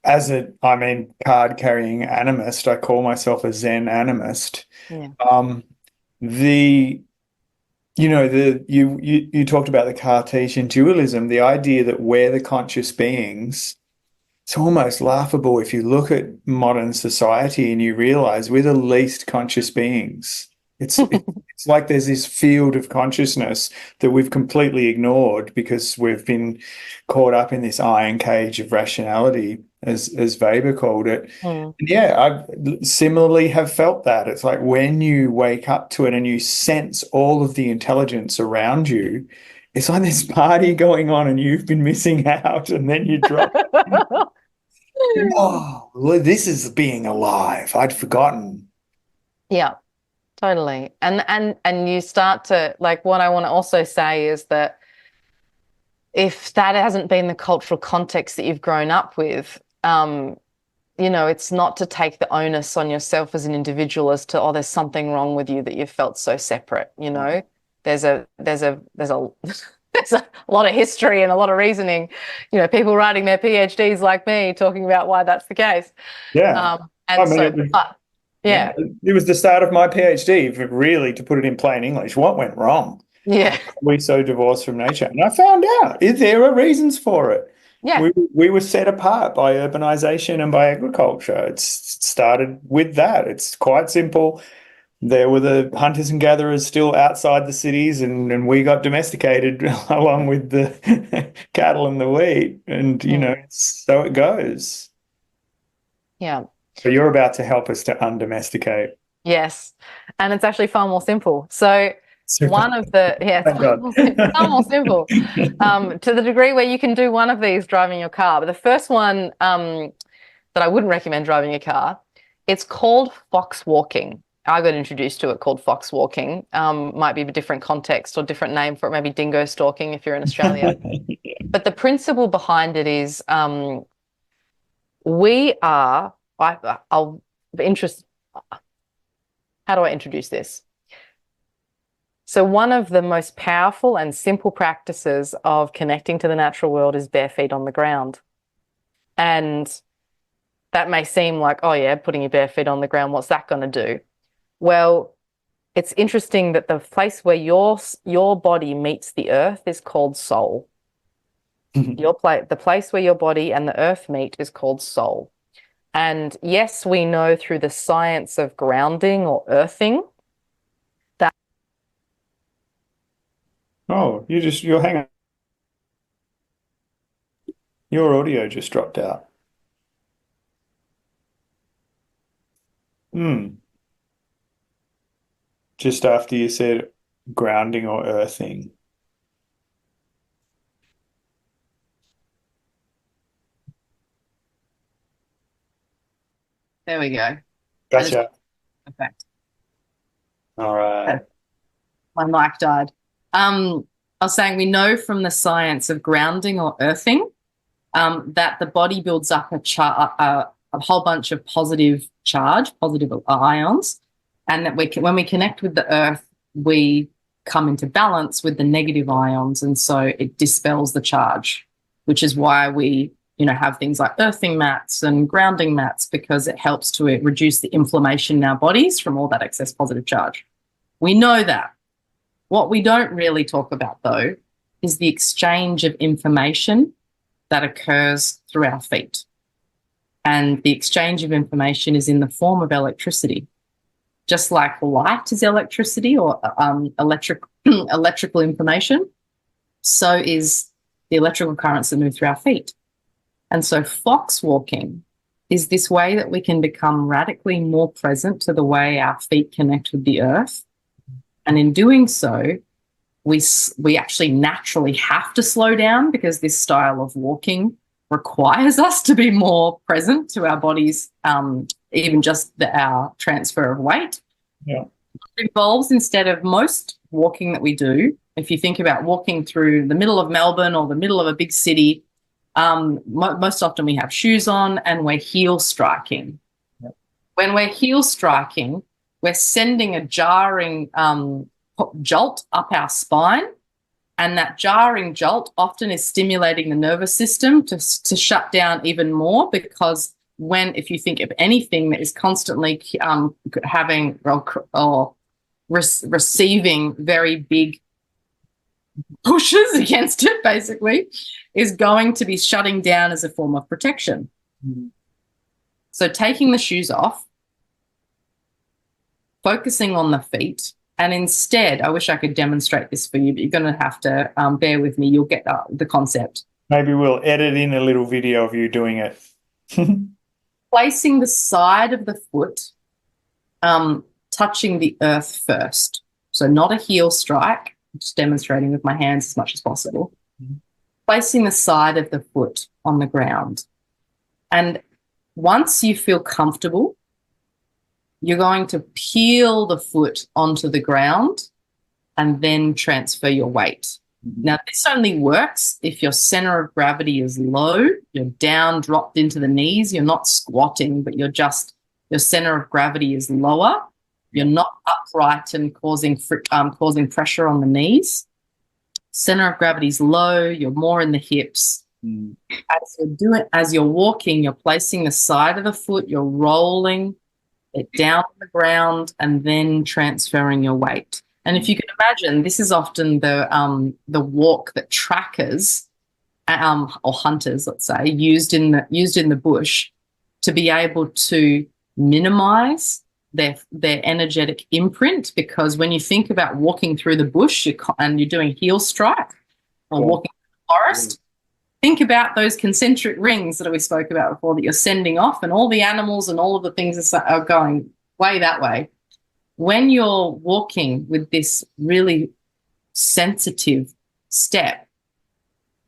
card carrying animist. I call myself a Zen animist. yeah. Um, the you talked about the Cartesian dualism, the idea that we're the conscious beings. It's almost laughable if you look at modern society and you realize we're the least conscious beings. It's like there's this field of consciousness that we've completely ignored because we've been caught up in this iron cage of rationality. as Weber called it. Mm. And yeah, I similarly have felt that. It's like when you wake up to it and you sense all of the intelligence around you, it's like this party going on and you've been missing out, and then you drop, whoa, this is being alive. I'd forgotten. Yeah, totally. And you start to, like, what I want to also say is that if that hasn't been the cultural context that you've grown up with, it's not to take the onus on yourself as an individual as to, oh, there's something wrong with you that you felt so separate. There's a there's a there's a there's a lot of history and a lot of reasoning. People writing their PhDs like me talking about why that's the case. Yeah. I And mean, so, but yeah, yeah, it was the start of my PhD, really, to put it in plain English. What went wrong? yeah, We so divorced from nature. And I found out there are reasons for it. yeah. We were set apart by urbanization and by agriculture. It started with that. It's quite simple. There were the hunters and gatherers still outside the cities, and we got domesticated along with the cattle and the wheat. And, so it goes. Yeah. So you're about to help us to undomesticate. Yes. And it's actually far more simple. So Super. it's Thank God. far more simple. To the degree where you can do one of these driving your car. But the first one that I wouldn't recommend driving a car, it's called fox walking. I got introduced to it called fox walking. Might be a different context or different name for it, maybe dingo stalking if you're in Australia. But the principle behind it is I'll interest. How do I introduce this? So one of the most powerful and simple practices of connecting to the natural world is bare feet on the ground. And that may seem like, oh yeah, putting your bare feet on the ground, what's that going to do? Well, it's interesting that the place where your body meets the earth is called soul. The place where your body and the earth meet is called soul. And yes, we know through the science of grounding or earthing that. Oh, you're hang on. Your audio just dropped out. Just after you said grounding or earthing. There we go. Gotcha. Perfect. All right. My mic died. I was saying we know from the science of grounding or earthing that the body builds up a whole bunch of positive charge, positive ions, and that when we connect with the earth, we come into balance with the negative ions, and so it dispels the charge, which is why we have things like earthing mats and grounding mats, because it helps to reduce the inflammation in our bodies from all that excess positive charge. We know that. What we don't really talk about, though, is the exchange of information that occurs through our feet. And the exchange of information is in the form of electricity. Just like light is electricity or electrical information, so is the electrical currents that move through our feet. And so fox walking is this way that we can become radically more present to the way our feet connect with the earth. And in doing so, we actually naturally have to slow down, because this style of walking requires us to be more present to our bodies, even just our transfer of weight. Yeah. It involves, instead of most walking that we do, if you think about walking through the middle of Melbourne or the middle of a big city, most often we have shoes on and we're heel striking. Yep. When we're heel striking, we're sending a jarring jolt up our spine, and that jarring jolt often is stimulating the nervous system to shut down even more, because if you think of anything that is constantly having or receiving very big pushes against it, basically, is going to be shutting down as a form of protection. Mm-hmm. So taking the shoes off, focusing on the feet, and instead, I wish I could demonstrate this for you, but you're going to have to bear with me. You'll get the concept. Maybe we'll edit in a little video of you doing it. Placing the side of the foot touching the earth first. So not a heel strike, just demonstrating with my hands as much as possible. Placing the side of the foot on the ground. And once you feel comfortable, you're going to peel the foot onto the ground and then transfer your weight. Now, this only works if your center of gravity is low, you're down, dropped into the knees, you're not squatting, but your center of gravity is lower, you're not upright and causing pressure on the knees. Center of gravity is low, you're more in the hips. As you're walking, you're placing the side of the foot, you're rolling it down on the ground and then transferring your weight. And if you can imagine, this is often the walk that trackers or hunters, let's say, used in the bush to be able to minimize their energetic imprint. Because when you think about walking through the bush and you're doing heel strike or walking through the forest, think about those concentric rings that we spoke about before that you're sending off, and all the animals and all of the things are going way that way. When you're walking with this really sensitive step,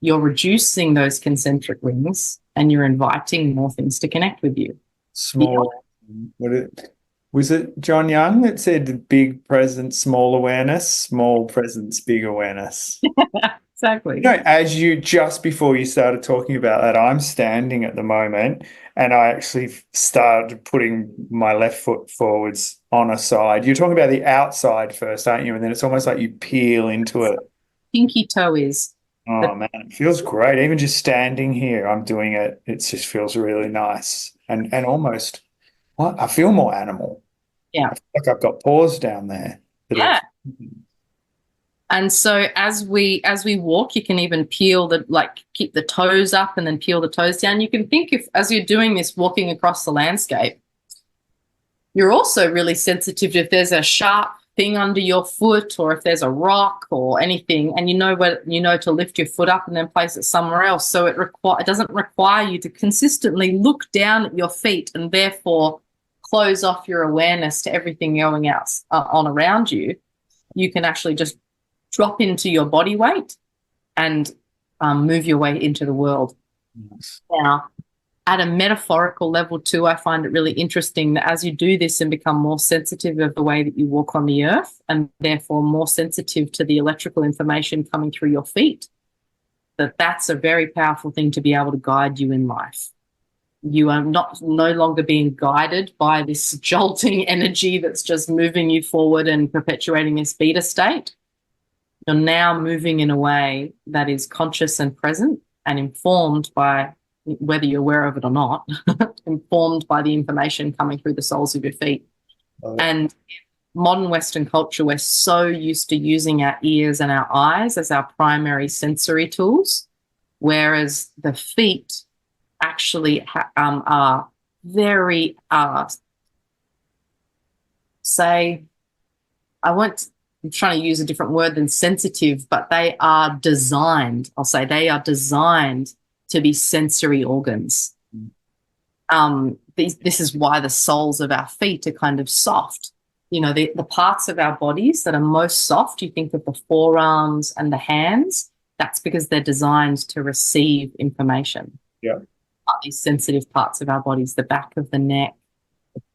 you're reducing those concentric rings and you're inviting more things to connect with you. Was it John Young that said big presence, small awareness, small presence, big awareness? Exactly. Just before you started talking about that, I'm standing at the moment and I actually started putting my left foot forwards on a side. You're talking about the outside first, aren't you? And then it's almost like you peel into it. Pinky toe is. Oh, man, it feels great. Even just standing here, I'm doing it. It just feels really nice and almost, I feel more animal. Yeah. I feel like I've got paws down there. Yeah. And so as we walk, you can even keep the toes up and then peel the toes down. You can think as you're doing this, walking across the landscape, you're also really sensitive if there's a sharp thing under your foot or if there's a rock or anything, and you know to lift your foot up and then place it somewhere else. So it doesn't require you to consistently look down at your feet and therefore close off your awareness to everything going on around you. You can actually just drop into your body weight and move your way into the world. Yes. Now, at a metaphorical level too, I find it really interesting that as you do this and become more sensitive of the way that you walk on the earth and therefore more sensitive to the electrical information coming through your feet, that's a very powerful thing to be able to guide you in life. You are no longer being guided by this jolting energy that's just moving you forward and perpetuating this beta state. You're now moving in a way that is conscious and present and informed by, whether you're aware of it or not, informed by the information coming through the soles of your feet. Oh. And modern Western culture, we're so used to using our ears and our eyes as our primary sensory tools, whereas the feet actually are very, I'm trying to use a different word than sensitive, but they are designed to be sensory organs. This is why the soles of our feet are kind of soft. You know, the parts of our bodies that are most soft, you think of the forearms and the hands, that's because they're designed to receive information. Yeah. These sensitive parts of our bodies, the back of the neck,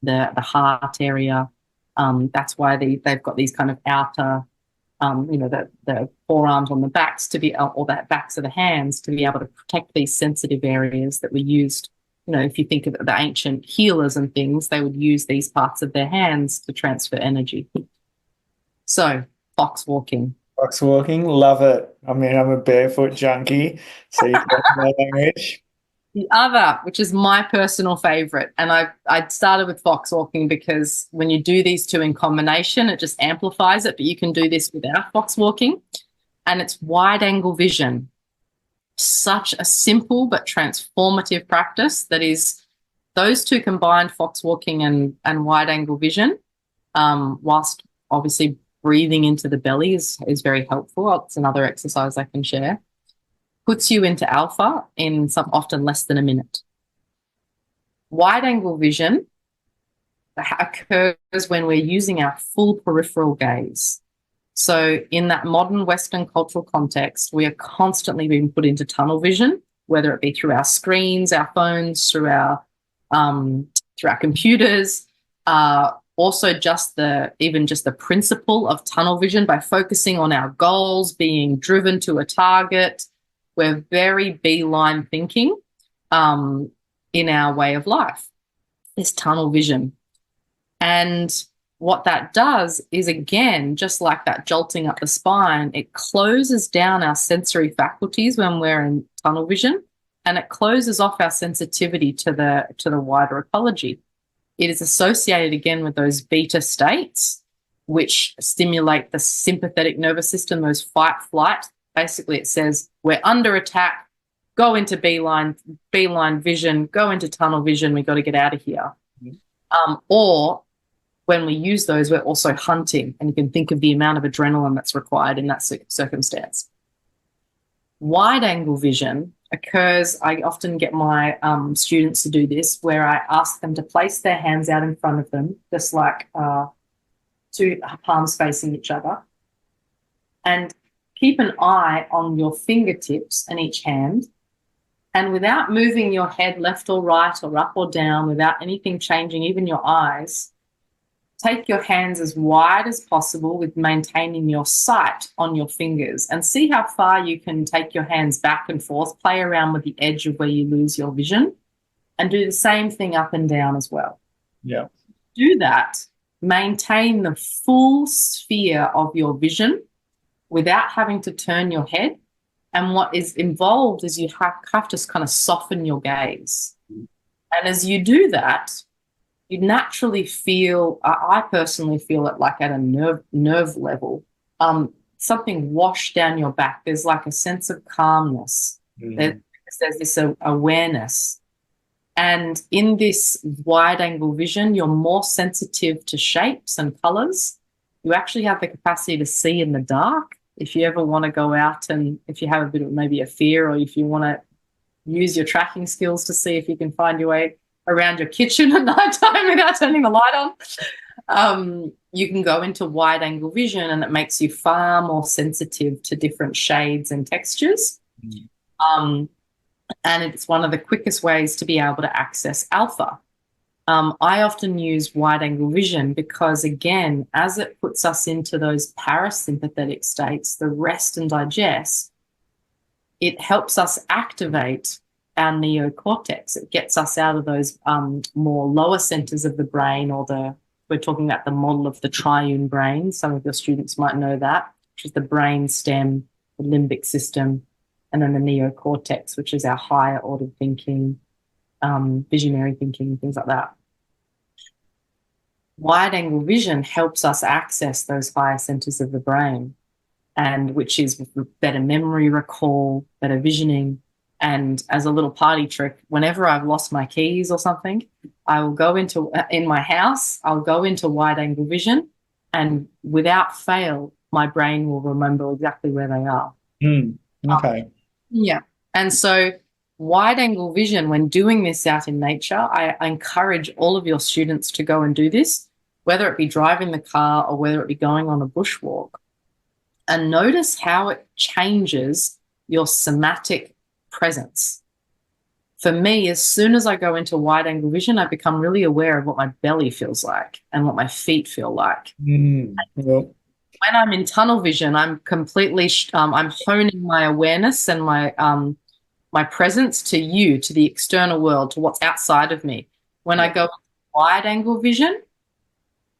the heart area, that's why they've got these kind of outer, the forearms on the backs or the backs of the hands to be able to protect these sensitive areas that were used. You know, if you think of the ancient healers and things, they would use these parts of their hands to transfer energy. So, fox walking. Fox walking, love it. I mean, I'm a barefoot junkie, so you talk my language. The other, which is my personal favorite, and I started with fox walking because when you do these two in combination, it just amplifies it, but you can do this without fox walking, and it's wide angle vision. Such a simple but transformative practice that is those two combined, fox walking and wide angle vision, whilst obviously breathing into the belly is very helpful. It's another exercise I can share. Puts you into alpha in often less than a minute. Wide angle vision occurs when we're using our full peripheral gaze. So in that modern Western cultural context, we are constantly being put into tunnel vision, whether it be through our screens, our phones, through our computers, also just the principle of tunnel vision by focusing on our goals, being driven to a target. We're very beeline thinking in our way of life, this tunnel vision. And what that does is, again, just like that jolting up the spine, it closes down our sensory faculties when we're in tunnel vision, and it closes off our sensitivity to the wider ecology. It is associated again with those beta states, which stimulate the sympathetic nervous system, those fight flight. Basically, it says we're under attack, go into beeline vision, go into tunnel vision, we got to get out of here. Or when we use those, we're also hunting, and you can think of the amount of adrenaline that's required in that circumstance. Wide angle vision occurs, I often get my students to do this, where I ask them to place their hands out in front of them, just like two palms facing each other, and keep an eye on your fingertips in each hand. And without moving your head left or right or up or down, without anything changing, even your eyes, take your hands as wide as possible with maintaining your sight on your fingers, and see how far you can take your hands back and forth, play around with the edge of where you lose your vision, and do the same thing up and down as well. Yeah. Do that, maintain the full sphere of your vision without having to turn your head. And what is involved is you have to kind of soften your gaze. And as you do that, you naturally feel, I personally feel it like at a nerve level, something wash down your back. There's like a sense of calmness. There's this awareness. And in this wide angle vision, you're more sensitive to shapes and colors. You actually have the capacity to see in the dark. If you ever want to go out, and if you have a bit of maybe a fear, or if you want to use your tracking skills to see if you can find your way around your kitchen at nighttime without turning the light on, you can go into wide angle vision, and it makes you far more sensitive to different shades and textures. And it's one of the quickest ways to be able to access alpha. I often use wide angle vision because, again, as it puts us into those parasympathetic states, the rest and digest, it helps us activate our neocortex. It gets us out of those more lower centers of the brain, or we're talking about the model of the triune brain. Some of your students might know that, which is the brain stem, the limbic system, and then the neocortex, which is our higher order thinking, visionary thinking, things like that. Wide angle vision helps us access those higher centers of the brain, and which is better memory recall, better visioning. And as a little party trick, whenever I've lost my keys or something, I will go in my house, I'll go into wide angle vision, and without fail, my brain will remember exactly where they are. Okay. Yeah. And so wide angle vision, when doing this out in nature, I encourage all of your students to go and do this, whether it be driving the car or whether it be going on a bushwalk, and notice how it changes your somatic presence. For me, as soon as I go into wide angle vision, I become really aware of what my belly feels like and what my feet feel like. When I'm in tunnel vision, I'm completely, I'm honing my awareness and my presence to you, to the external world, to what's outside of me. When I go wide angle vision,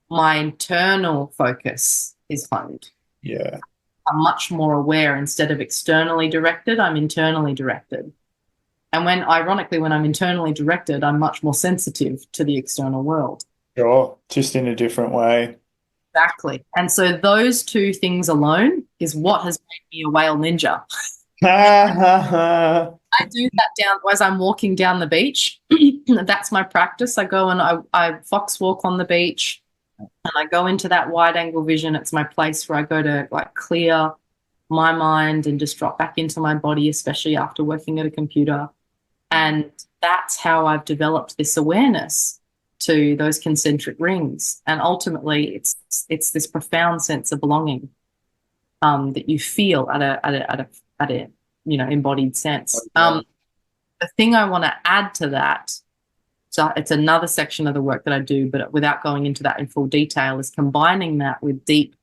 my internal focus is honed. Yeah. I'm much more aware. Instead of externally directed, I'm internally directed. And ironically, when I'm internally directed, I'm much more sensitive to the external world. Sure. Just in a different way. Exactly. And so those two things alone is what has made me a whale ninja. I do that down as I'm walking down the beach. That's my practice. I go and I fox walk on the beach, and I go into that wide angle vision. It's my place where I go to like clear my mind and just drop back into my body, especially after working at a computer. And that's how I've developed this awareness to those concentric rings. And ultimately, it's this profound sense of belonging that you feel at a embodied sense. The thing I want to add to that, so it's another section of the work that I do, but without going into that in full detail, is combining that with deep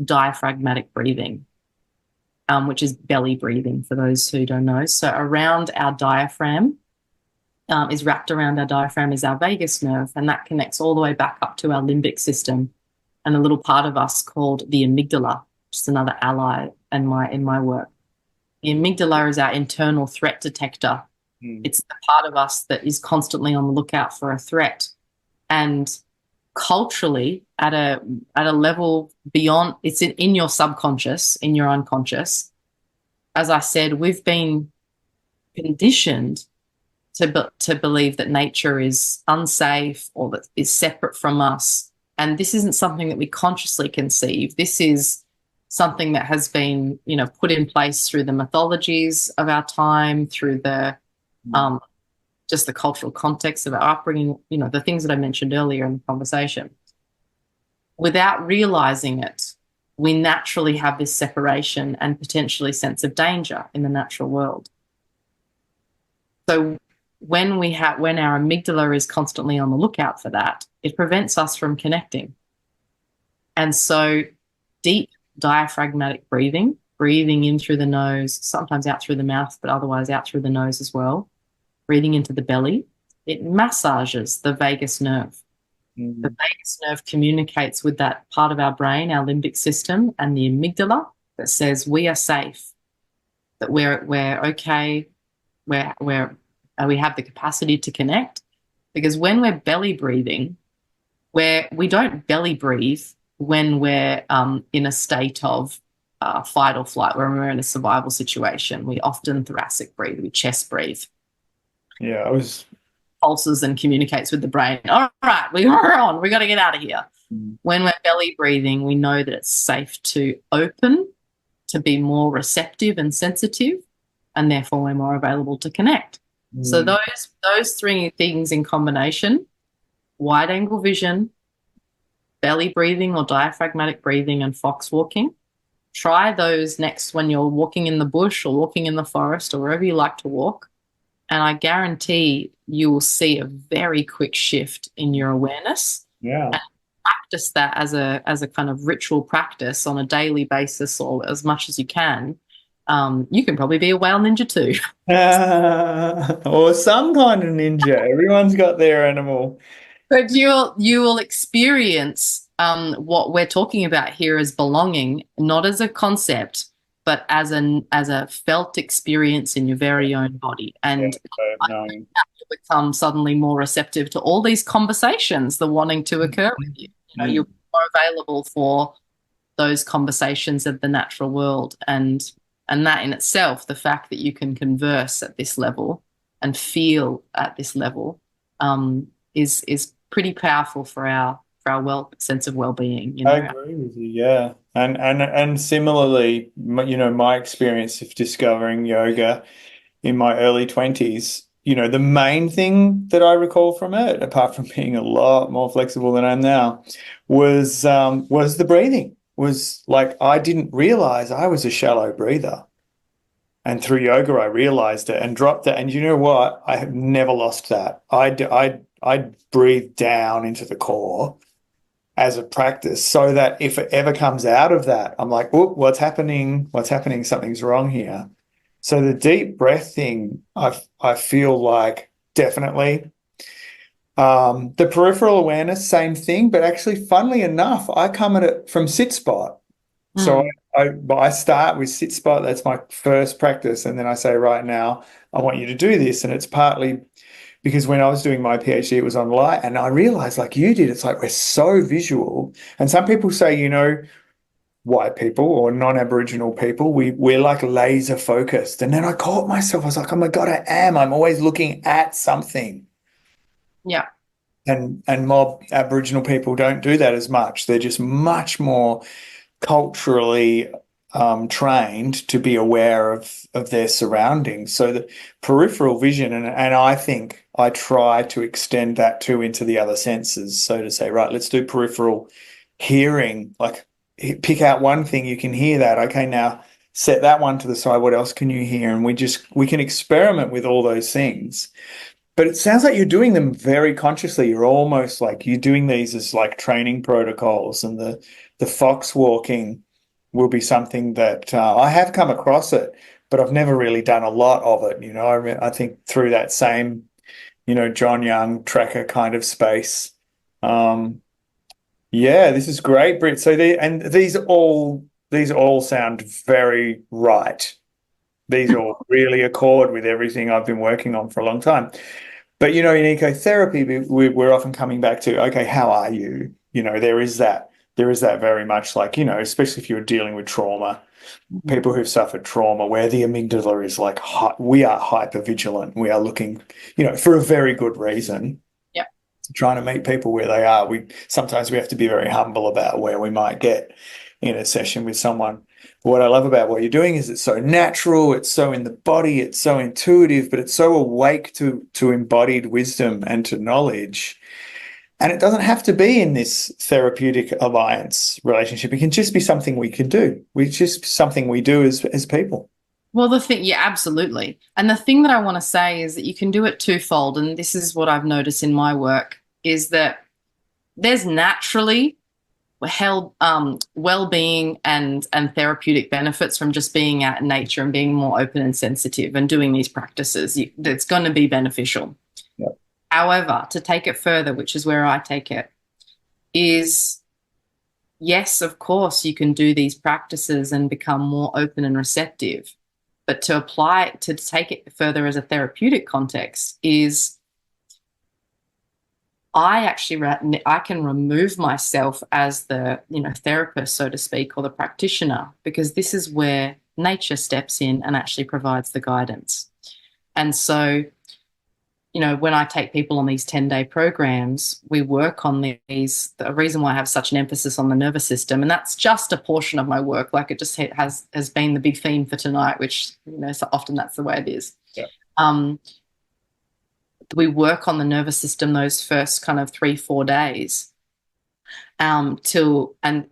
diaphragmatic breathing, which is belly breathing for those who don't know. So around our diaphragm, is wrapped around our diaphragm is our vagus nerve, and that connects all the way back up to our limbic system and a little part of us called the amygdala, which is another ally in my work. The amygdala is our internal threat detector. It's the part of us that is constantly on the lookout for a threat. And culturally, at a level beyond, it's in your subconscious, in your unconscious. As I said, we've been conditioned to believe that nature is unsafe or that is separate from us. And this isn't something that we consciously conceive. This is something that has been, put in place through the mythologies of our time, through the just the cultural context of our upbringing, the things that I mentioned earlier in the conversation. Without realizing it, we naturally have this separation and potentially sense of danger in the natural world. So when our amygdala is constantly on the lookout for that, it prevents us from connecting. And so deep diaphragmatic breathing in through the nose, sometimes out through the mouth, but otherwise out through the nose as well, breathing into the belly, it massages the vagus nerve. The vagus nerve communicates with that part of our brain, our limbic system, and the amygdala that says we are safe, that we're okay, we have the capacity to connect. Because when we're belly breathing, we don't belly breathe when we're in a state of fight or flight, when we're in a survival situation. We often thoracic breathe, we chest breathe. Yeah, Pulses and communicates with the brain. All right, we're on. We got to get out of here. When we're belly breathing, we know that it's safe to open, to be more receptive and sensitive, and therefore we're more available to connect. So those three things in combination: wide angle vision, belly breathing or diaphragmatic breathing, and fox walking. Try those next when you're walking in the bush or walking in the forest or wherever you like to walk. And I guarantee you will see a very quick shift in your awareness. Yeah. And practice that as a kind of ritual practice on a daily basis, or as much as you can. You can probably be a whale ninja too. Or some kind of ninja. Everyone's got their animal. But you will experience what we're talking about here as belonging, not as a concept, but as a felt experience in your very own body. And I think that you'll become suddenly more receptive to all these conversations, the wanting to occur with you. You're more available for those conversations of the natural world. And that in itself, the fact that you can converse at this level and feel at this level is pretty powerful for our sense of well-being. I agree with you, yeah. And similarly, my experience of discovering yoga in my early 20s, the main thing that I recall from it, apart from being a lot more flexible than I am now, was the breathing. Was like I didn't realize I was a shallow breather. And through yoga, I realized it and dropped it. And you know what? I have never lost that. I breathe down into the core as a practice, so that if it ever comes out of that, I'm like, oh, what's happening? What's happening? Something's wrong here. So the deep breath thing, I feel like definitely. The peripheral awareness, same thing, but actually, funnily enough, I come at it from sit spot. So I start with sit spot. That's my first practice. And then I say, right now, I want you to do this. And it's partly because when I was doing my PhD, it was on light. And I realized, like you did, it's like we're so visual. And some people say, white people or non-Aboriginal people, we're like laser focused. And then I caught myself. I was like, oh my God, I am. I'm always looking at something. Yeah. And more Aboriginal people don't do that as much. They're just much more culturally trained to be aware of their surroundings. So the peripheral vision, and I think I try to extend that too into the other senses. So to say, right, let's do peripheral hearing, like pick out one thing you can hear that. Okay, now set that one to the side. What else can you hear? And we can experiment with all those things. But it sounds like you're doing them very consciously. You're almost like you're doing these as like training protocols, and the fox walking will be something that I have come across it, but I've never really done a lot of it. I think through that same, John Young tracker kind of space. Um, yeah, this is great, Britt. So these all sound very right. These all really accord with everything I've been working on for a long time. But in ecotherapy, we're often coming back to, okay, how are you? There is that very much like, especially if you're dealing with trauma, people who've suffered trauma, where the amygdala is like, we are hyper vigilant. We are looking, for a very good reason, Yeah. trying to meet people where they are. Sometimes we have to be very humble about where we might get in a session with someone. But what I love about what you're doing is it's so natural, it's so in the body, it's so intuitive, but it's so awake to embodied wisdom and to knowledge. And it doesn't have to be in this therapeutic alliance relationship. It can just be something we can do. It's just something we do as people. Well, yeah, absolutely. And the thing that I want to say is that you can do it twofold. And this is what I've noticed in my work is that there's naturally held well-being and therapeutic benefits from just being out in nature and being more open and sensitive and doing these practices. That's going to be beneficial. Yep. However, to take it further, which is where I take it, is yes, of course, you can do these practices and become more open and receptive. But to take it further as a therapeutic context is I can remove myself as the therapist, so to speak, or the practitioner, because this is where nature steps in and actually provides the guidance. And so, when I take people on these 10-day programs, we work on these. The reason why I have such an emphasis on the nervous system, and that's just a portion of my work. Like it just has been the big theme for tonight, which so often that's the way it is. Yeah. We work on the nervous system those first kind of 3-4 days, and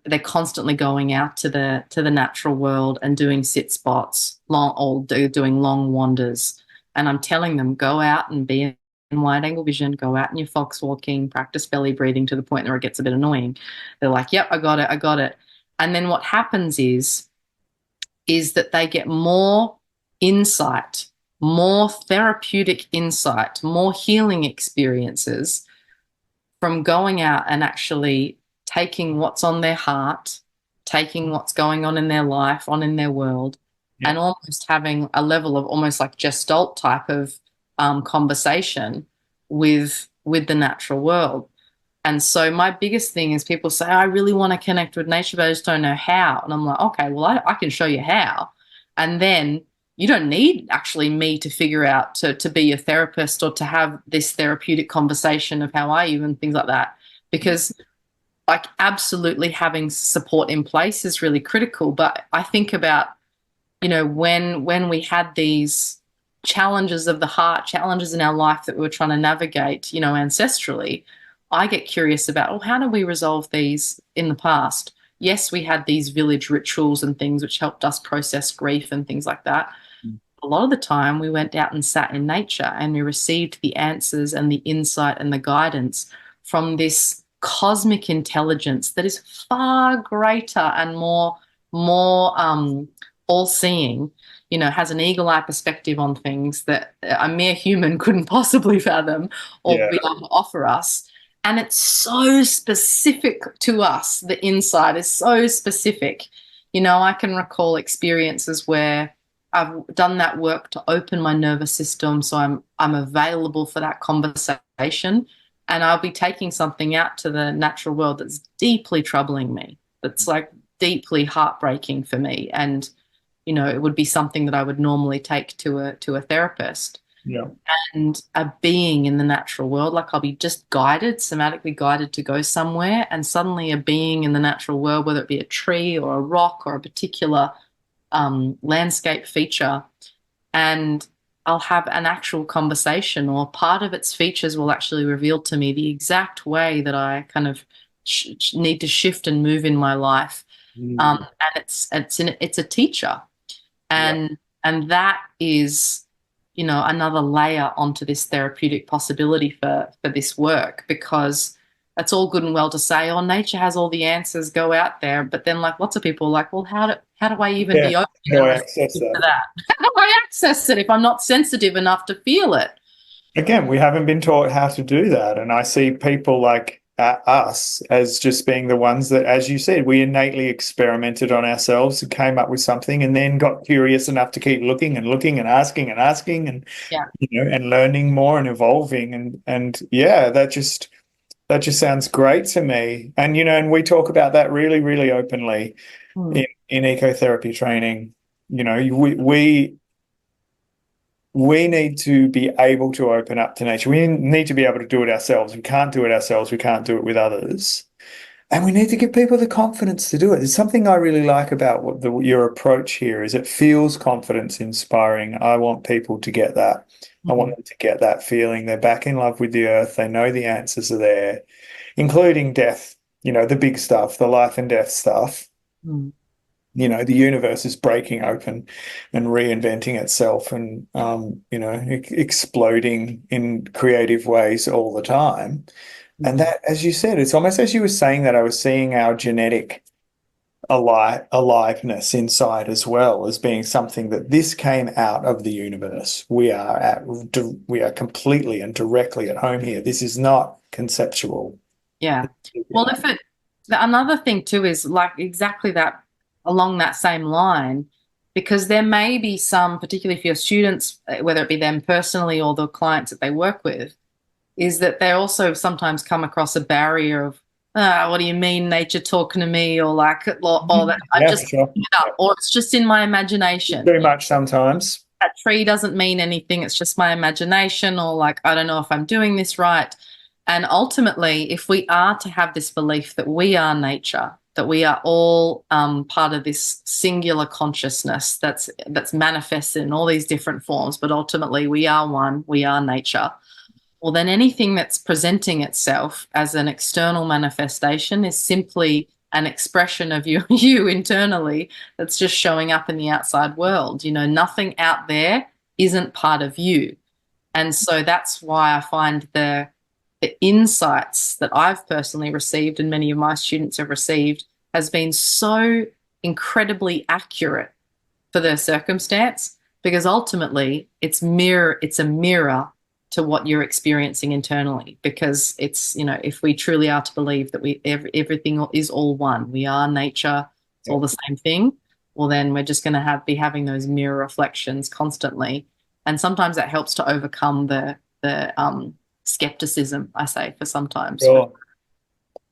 they're constantly going out to the natural world and doing sit spots, doing long wanders. And I'm telling them, go out and be in wide angle vision, go out in your fox walking, practice belly breathing to the point where it gets a bit annoying. They're like, yep, I got it. And then what happens is that they get more insight, more therapeutic insight, more healing experiences from going out and actually taking what's on their heart, taking what's going on in their life, in their world, and almost having a level of almost like gestalt type of conversation with the natural world. And so my biggest thing is people say, I really want to connect with nature, but I just don't know how. And I'm like, okay, well, I can show you how. And then you don't need actually me to figure out to be a therapist or to have this therapeutic conversation of how are you and things like that. Because like absolutely having support in place is really critical. But I think about, when we had these challenges of the heart, challenges in our life that we were trying to navigate, ancestrally, I get curious about, how do we resolve these in the past? Yes, we had these village rituals and things which helped us process grief and things like that. A lot of the time we went out and sat in nature and we received the answers and the insight and the guidance from this cosmic intelligence that is far greater and more all-seeing, has an eagle-eye perspective on things that a mere human couldn't possibly fathom or be able to offer us. And it's so specific to us. The insight is so specific. I can recall experiences where I've done that work to open my nervous system so I'm available for that conversation, and I'll be taking something out to the natural world that's deeply troubling me, that's like deeply heartbreaking for me, and it would be something that I would normally take to a therapist. Yeah. And a being in the natural world, like I'll be just somatically guided to go somewhere, and suddenly a being in the natural world, whether it be a tree or a rock or a particular landscape feature, and I'll have an actual conversation, or part of its features will actually reveal to me the exact way that I kind of need to shift and move in my life. Mm. And it's a teacher, Yeah. and that is, another layer onto this therapeutic possibility for this work, because that's all good and well to say, oh, nature has all the answers, go out there, but then like lots of people are like, well, how do I even Yeah. be open How do and I receptive access to that? that? How do I access it if I'm not sensitive enough to feel it? Again, we haven't been taught how to do that. And I see people like us as just being the ones that, as you said, we innately experimented on ourselves and came up with something and then got curious enough to keep looking and looking and asking and, Yeah. and learning more and evolving. And yeah, that just sounds great to me. And, and we talk about that really, really openly Mm, in ecotherapy training. We need to be able to open up to nature. We need to be able to do it ourselves. We can't do it ourselves. We can't do it with others. And we need to give people the confidence to do it. There's something I really like about your approach here is it feels confidence inspiring. I want people to get that. I mm, want them to get that feeling. They're back in love with the earth. They know the answers are there, including death, the big stuff, the life and death stuff. mm, The universe is breaking open and reinventing itself and exploding in creative ways all the time. And mm. that, as you said, it's almost as you were saying that I was seeing our genetic aliveness inside as well as being something that this came out of the universe. We are completely and directly at home here. This is not conceptual. Yeah. Well, another thing too is like exactly that, along that same line, because there may be some, particularly for your students, whether it be them personally or the clients that they work with, is that they also sometimes come across a barrier of, what do you mean nature talking to me? Or like, or that I'm Yeah, for just sure. making it up, or it's just in my imagination. Too much sometimes. That tree doesn't mean anything. It's just my imagination, or like, I don't know if I'm doing this right. And ultimately, if we are to have this belief that we are nature, that we are all part of this singular consciousness that's manifested in all these different forms, but ultimately we are one, we are nature. Well, then anything that's presenting itself as an external manifestation is simply an expression of you internally that's just showing up in the outside world. Nothing out there isn't part of you. And so that's why I find the insights that I've personally received and many of my students have received has been so incredibly accurate for their circumstance, because ultimately it's a mirror to what you're experiencing internally, because it's, if we truly are to believe that everything is all one, we are nature, it's all the same thing, well then we're just going to be having those mirror reflections constantly. And sometimes that helps to overcome the skepticism, I say, for sometimes. Sure.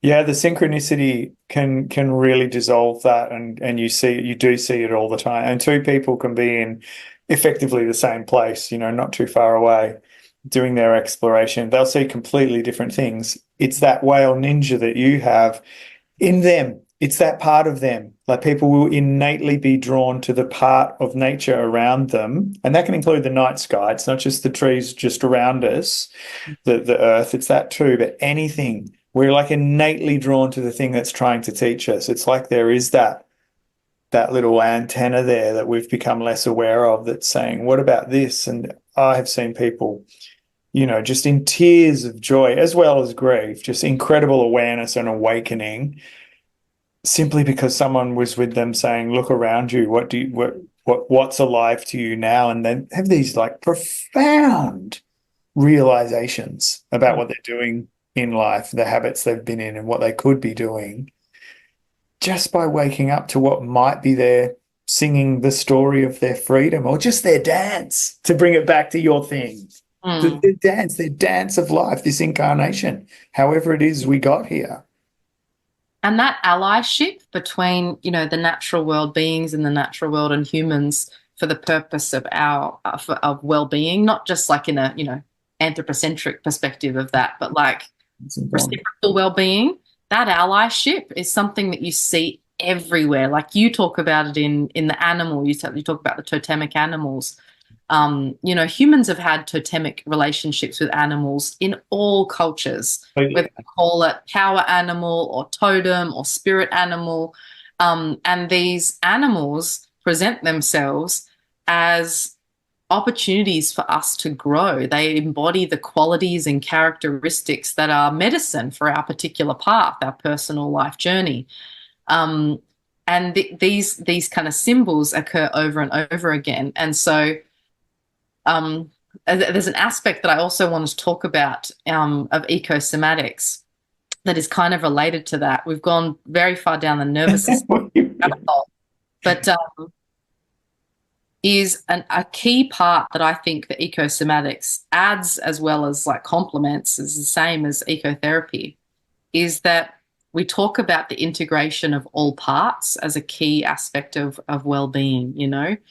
Yeah, the synchronicity can really dissolve that, and you do see it all the time. And two people can be in effectively the same place, not too far away, doing their exploration. They'll see completely different things. It's that whale ninja that you have in them. It's that part of them. Like people will innately be drawn to the part of nature around them, and that can include the night sky. It's not just the trees just around us, the earth. It's that too. But anything, we're like innately drawn to the thing that's trying to teach us. It's like there is that little antenna there that we've become less aware of that's saying, what about this? And I have seen people, just in tears of joy as well as grief, just incredible awareness and awakening simply because someone was with them saying, look around you, what's alive to you now? And then have these like profound realizations about what they're doing in life, the habits they've been in and what they could be doing just by waking up to what might be their singing the story of their freedom or just their dance, to bring it back to your thing. Mm. Their dance of life, this incarnation, however it is we got here. And that allyship between, the natural world beings and the natural world and humans for the purpose of our of well-being, not just like in a, anthropocentric perspective of that, but like It's important. reciprocal well-being, that allyship is something that you see everywhere. Like you talk about it in the animal, you talk about the totemic animals. Humans have had totemic relationships with animals in all cultures, Oh, whether yeah. you call it power animal or totem or spirit animal. And these animals present themselves as opportunities for us to grow. They embody the qualities and characteristics that are medicine for our particular path, our personal life journey. Um, and these kind of symbols occur over and over again. And so um, there's an aspect that I also want to talk about of ecosomatics that is kind of related to that. We've gone very far down the nervous system rabbit hole, but is a key part that I think that ecosomatics adds as well as like complements is the same as ecotherapy, is that we talk about the integration of all parts as a key aspect of well-being,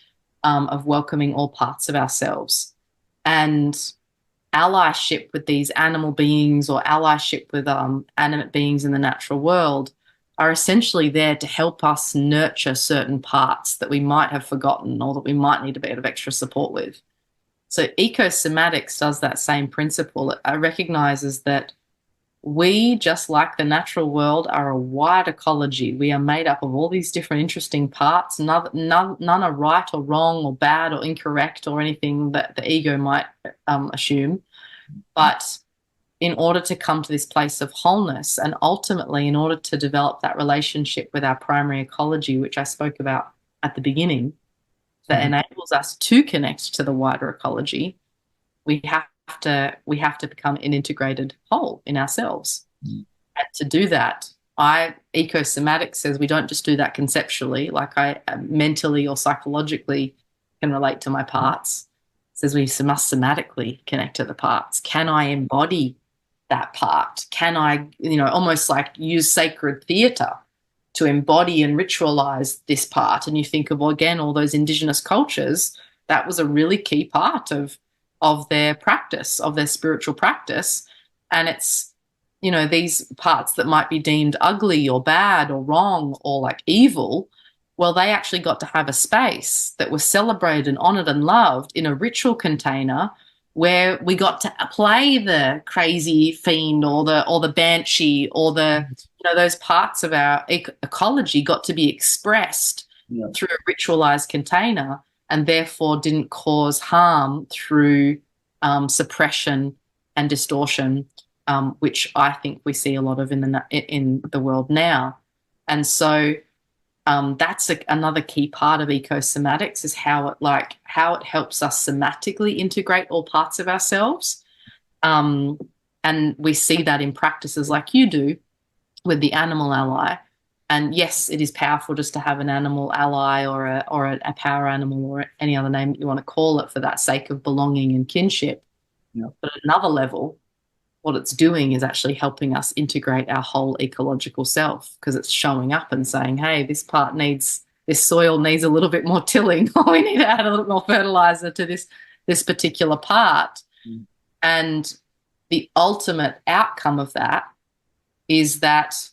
of welcoming all parts of ourselves. And allyship with these animal beings or allyship with animate beings in the natural world are essentially there to help us nurture certain parts that we might have forgotten or that we might need a bit of extra support with. So ecosomatics does that same principle. It recognizes that we, just like the natural world, are a wide ecology. We are made up of all these different interesting parts. None are right or wrong or bad or incorrect or anything that the ego might assume. But in order to come to this place of wholeness and ultimately in order to develop that relationship with our primary ecology, which I spoke about at the beginning, that enables us to connect to the wider ecology, we have to become an integrated whole in ourselves. And to do that, ecosomatics says we don't just do that conceptually, like I mentally or psychologically can relate to my parts. It says we must somatically connect to the parts. Can I embody that part? Can I, almost like use sacred theatre to embody and ritualize this part? And you think of, again, all those indigenous cultures, that was a really key part of their practice, of their spiritual practice. And it's, these parts that might be deemed ugly or bad or wrong or like evil, well, they actually got to have a space that was celebrated and honored and loved in a ritual container where we got to play the crazy fiend or the banshee or those parts of our ecology got to be expressed through a ritualized container and therefore didn't cause harm through suppression and distortion, which I think we see a lot of in the world now. And so that's another key part of ecosomatics is how it helps us somatically integrate all parts of ourselves. And we see that in practices like you do with the animal ally. And yes, it is powerful just to have an animal ally or a power animal or any other name that you want to call it for that sake of belonging and kinship. Yeah. But at another level, what it's doing is actually helping us integrate our whole ecological self because it's showing up and saying, hey, this soil needs a little bit more tilling or we need to add a little more fertilizer to this particular part. And the ultimate outcome of that is that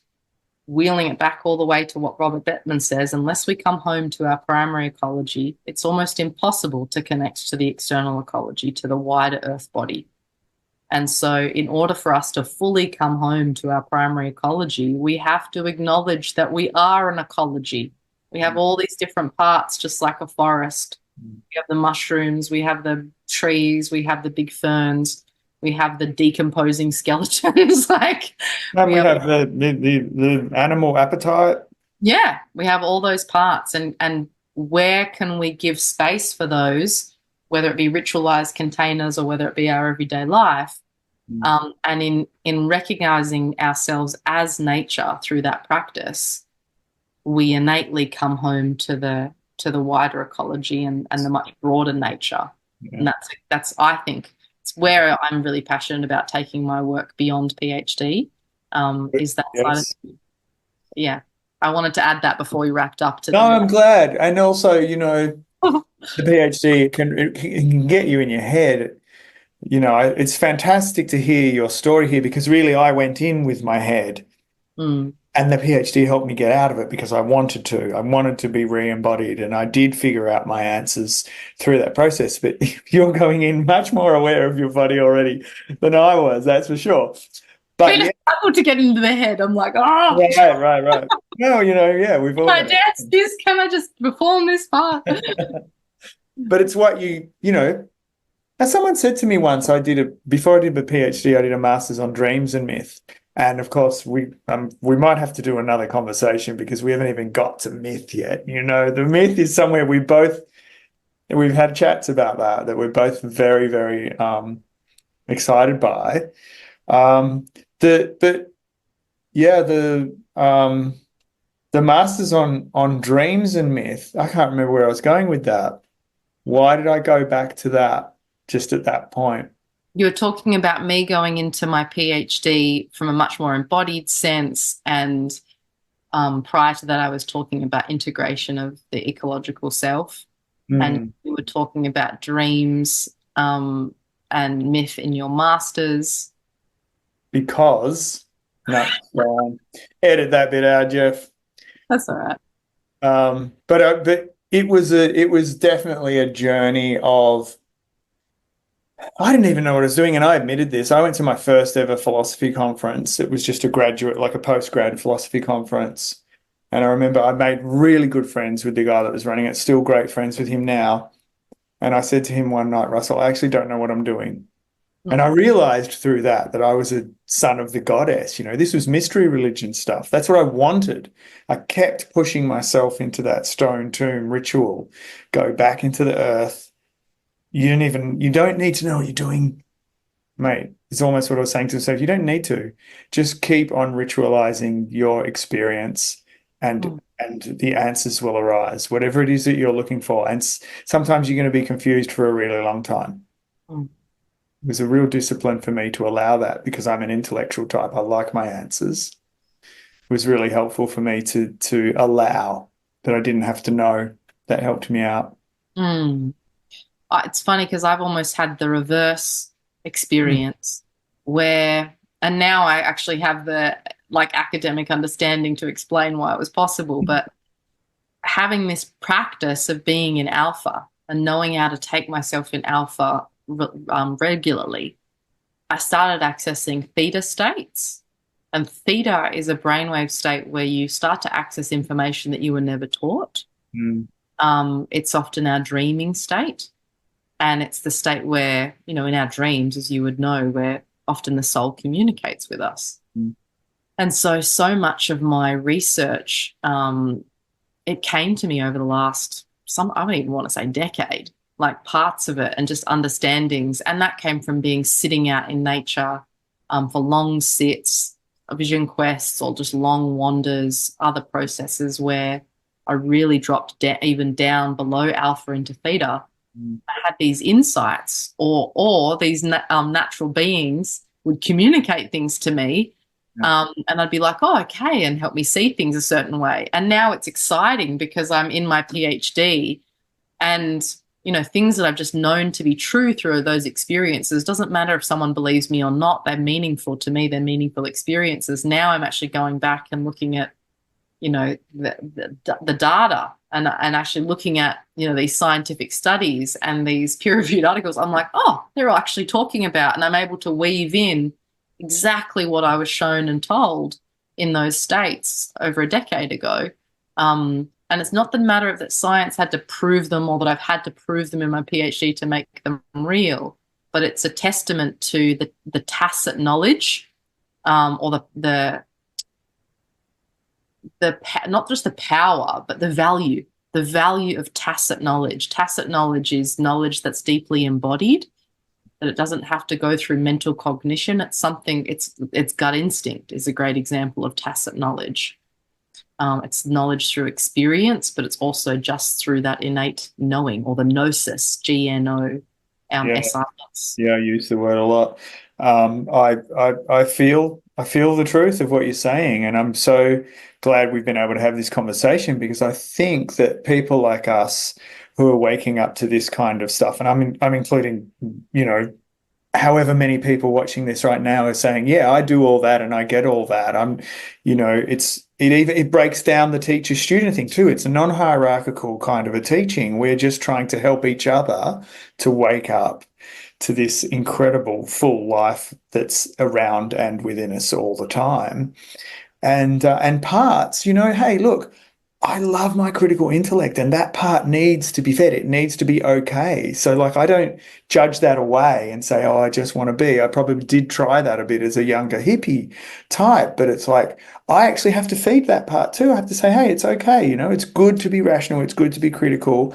wheeling it back all the way to what Robert Bettman says, unless we come home to our primary ecology, it's almost impossible to connect to the external ecology, to the wider earth body. And so in order for us to fully come home to our primary ecology, we have to acknowledge that we are an ecology. We have all these different parts, just like a forest. We have the mushrooms, we have the trees, we have the big ferns, we have the decomposing skeletons. And we have the animal appetite. Yeah, we have all those parts. And where can we give space for those, whether it be ritualized containers or whether it be our everyday life? And in recognizing ourselves as nature through that practice, we innately come home to the wider ecology and the much broader nature. Yeah. And that's I think it's where I'm really passionate about taking my work beyond PhD. Is that side of it? Yeah. I wanted to add that before we wrapped up today. No, I'm glad. And also, the PhD it can get you in your head. It's fantastic to hear your story here because really I went in with my head. And And the PhD helped me get out of it because I wanted to. I wanted to be re-embodied, and I did figure out my answers through that process. But you're going in much more aware of your body already than I was, that's for sure. But Been a yeah, struggle to get into the head. I'm like, oh, right. No, yeah, we've all can I got it. dance this? Can I just perform this part? But it's what as someone said to me once, before I did the PhD, I did a master's on dreams and myth. And of course, we might have to do another conversation because we haven't even got to myth yet. The myth is somewhere we've had chats about that we're both very, very excited by. Um, but yeah, the masters on dreams and myth. I can't remember where I was going with that. Why did I go back to that just at that point? You were talking about me going into my PhD from a much more embodied sense, and prior to that, I was talking about integration of the ecological self, and Mm, we were talking about dreams and myth in your masters. because no, edit that bit out, Geoff. That's all right. But it was definitely a journey of I didn't even know what I was doing, and I admitted this. I went to my first ever philosophy conference. It was just a graduate, like a postgrad philosophy conference. And I remember I made really good friends with the guy that was running it, still great friends with him now. And I said to him one night, Russell, I actually don't know what I'm doing. And I realized through that I was a son of the goddess. This was mystery religion stuff. That's what I wanted. I kept pushing myself into that stone tomb ritual, go back into the earth. You don't need to know what you're doing, mate. It's almost what I was saying to myself. You don't need to. Just keep on ritualizing your experience and Mm, and the answers will arise, whatever it is that you're looking for. And sometimes you're going to be confused for a really long time. mm, It was a real discipline for me to allow that because I'm an intellectual type. I like my answers. It was really helpful for me to allow that I didn't have to know. That helped me out. mm. It's funny because I've almost had the reverse Mm. experience where, and now I actually have the like academic understanding to explain why it was possible, but having this practice of being in alpha and knowing how to take myself in alpha regularly, I started accessing theta states. And theta is a brainwave state where you start to access information that you were never taught. Mm. It's often our dreaming state. And it's the state where, in our dreams, as you would know, where often the soul communicates with us. Mm. And so much of my research, it came to me over the last, I don't even want to say decade, like parts of it and just understandings. And that came from sitting out in nature for long sits, vision quests, or just long wanders, other processes where I really dropped even down below alpha into theta. Mm. I had these insights, or these natural beings would communicate things to me, Yeah. and I'd be like, oh, okay, and help me see things a certain way. And now it's exciting because I'm in my PhD, and things that I've just known to be true through those experiences. Doesn't matter if someone believes me or not; they're meaningful to me. They're meaningful experiences. Now I'm actually going back and looking at the data and actually looking at these scientific studies and these peer-reviewed articles. I'm like, oh, they're actually talking about, and I'm able to weave in exactly what I was shown and told in those states over a decade ago. And it's not the matter of that science had to prove them or that I've had to prove them in my PhD to make them real, but it's a testament to the tacit knowledge, or not just the power, but the value of tacit knowledge. Tacit knowledge is knowledge that's deeply embodied, that it doesn't have to go through mental cognition. It's something, it's gut instinct is a great example of tacit knowledge. It's knowledge through experience, but it's also just through that innate knowing, or the gnosis, GNO, Yeah. SIS. Yeah, I use the word a lot. I feel the truth of what you're saying, and I'm so glad we've been able to have this conversation because I think that people like us who are waking up to this kind of stuff, and I'm including, however many people watching this right now are saying, yeah, I do all that and I get all that. It's it breaks down the teacher-student thing too. It's a non-hierarchical kind of a teaching. We're just trying to help each other to wake up to this incredible full life that's around and within us all the time. And parts, hey, look, I love my critical intellect, and that part needs to be fed. It needs to be okay. So, like, I don't judge that away and say, oh, I just want to be. I probably did try that a bit as a younger hippie type, but it's like I actually have to feed that part too. I have to say, hey, it's okay. It's good to be rational. It's good to be critical.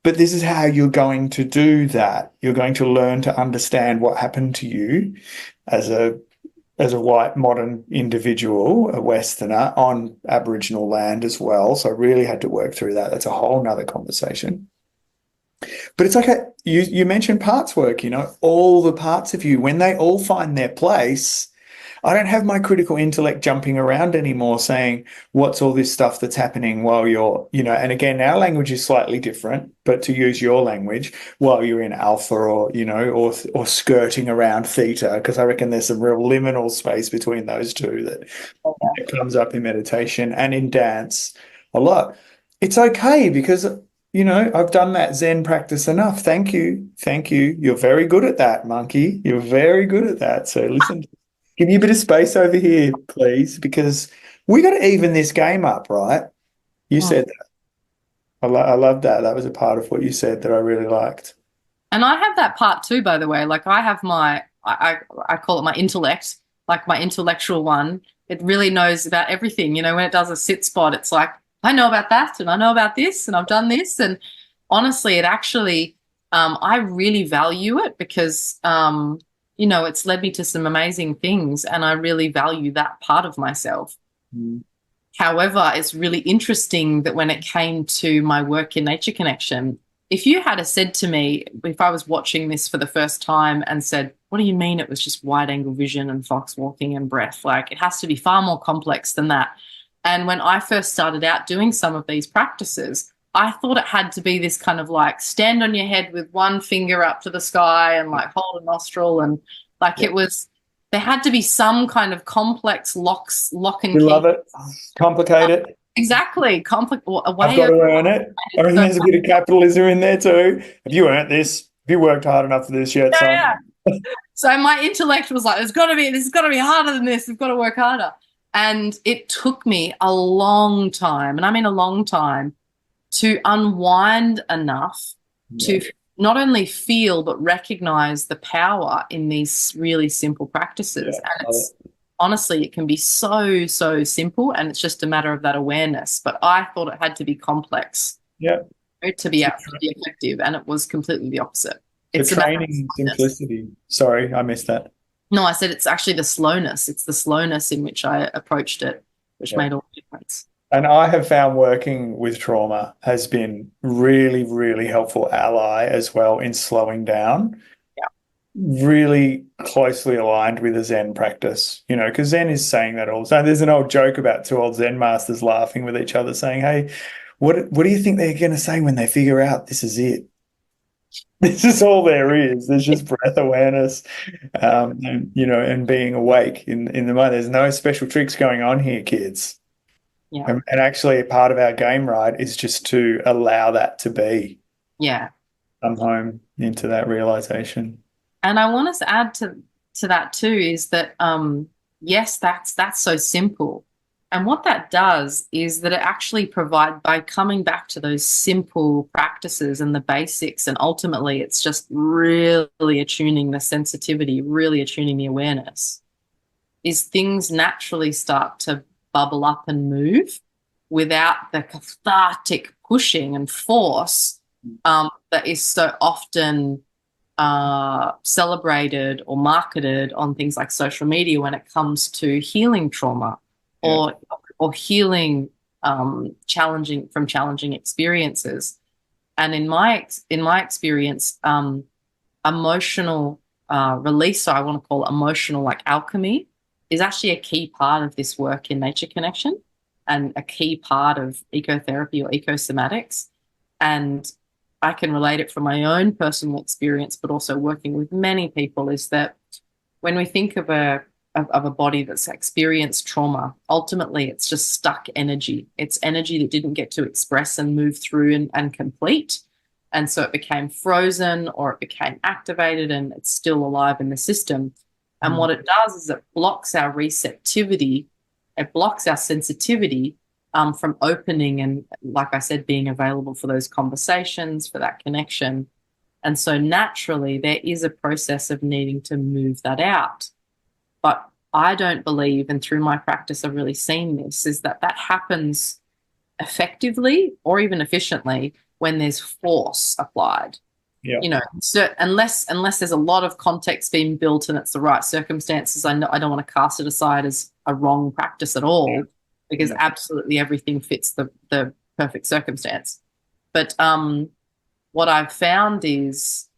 But this is how you're going to do that. You're going to learn to understand what happened to you as a white modern individual, a Westerner on Aboriginal land as well. So I really had to work through that. That's a whole nother conversation. But it's okay. You mentioned parts work, all the parts of you, when they all find their place, I don't have my critical intellect jumping around anymore saying, what's all this stuff that's happening while and again, our language is slightly different, but to use your language, while you're in alpha or skirting around theta, because I reckon there's some real liminal space between those two that comes up in meditation and in dance a lot. It's okay because I've done that Zen practice enough. Thank you. Thank you. You're very good at that, monkey. You're very good at that. So listen, give me a bit of space over here, please, because we got to even this game up, right? You Mm. said that. I love that. That was a part of what you said that I really liked. And I have that part too, by the way. Like I have I call it my intellect, like my intellectual one. It really knows about everything. When it does a sit spot, it's like, I know about that and I know about this and I've done this. And honestly, it actually, I really value it because, it's led me to some amazing things and I really value that part of myself. Mm. However, it's really interesting that when it came to my work in Nature Connection, if you had said to me, if I was watching this for the first time and said, what do you mean it was just wide angle vision and fox walking and breath? Like it has to be far more complex than that. And when I first started out doing some of these practices, I thought it had to be this kind of like stand on your head with one finger up to the sky and like hold a nostril and like Yeah. there had to be some kind of complex lock We and love key. it. Complicate it. Exactly. A I've way got of to earn it. I reckon so there's a bit of capitalism in there too. Have you earned this? Have you worked hard enough for this yet, yeah, son? yeah. So my intellect was like, this has got to be harder than this. We've got to work harder. And it took me a long time, and I mean a long time, to unwind enough Yeah. to not only feel but recognize the power in these really simple practices. Yeah. And it's honestly, it can be so, so simple, and it's just a matter of that awareness. But I thought it had to be complex Yeah. to be absolutely effective, and it was completely the opposite. The It's a matter of training slowness. simplicity. Sorry, I missed that. No, I said it's actually the slowness. It's the slowness in which I approached it, which Yeah. made all the difference. And I have found working with trauma has been really, really helpful ally as well in slowing down, Yeah. really closely aligned with a Zen practice, because Zen is saying that all the time. There's an old joke about two old Zen masters laughing with each other saying, hey, what do you think they're going to say when they figure out this is it? This is all there is. There's just breath awareness, and being awake in the mind. There's no special tricks going on here, kids. Yeah. And actually, a part of our game, right, is just to allow that to be, Yeah. come home into that realization. And I want us to add to that too is that yes, that's so simple. And what that does is that it actually provide by coming back to those simple practices and the basics, and ultimately it's just really attuning the sensitivity, really attuning the awareness, is things naturally start to bubble up and move without the cathartic pushing and force that is so often celebrated or marketed on things like social media when it comes to healing trauma Yeah. or healing challenging experiences. And in my experience, emotional release, so I want to call it emotional like alchemy, is actually a key part of this work in Nature Connection and a key part of ecotherapy or ecosomatics. And I can relate it from my own personal experience, but also working with many people, is that when we think of of a body that's experienced trauma. Ultimately, it's just stuck energy. It's energy that didn't get to express and move through and complete. And so it became frozen or it became activated and it's still alive in the system. And what it does is it blocks our receptivity, it blocks our sensitivity from opening and, like I said, being available for those conversations, for that connection. And so naturally, there is a process of needing to move that out. But I don't believe, and through my practice, I've really seen this, is that that happens effectively or even efficiently when there's force applied. Yeah. You know, so unless there's a lot of context being built and it's the right circumstances, I don't want to cast it aside as a wrong practice at all, because absolutely everything fits the perfect circumstance. But what I've found is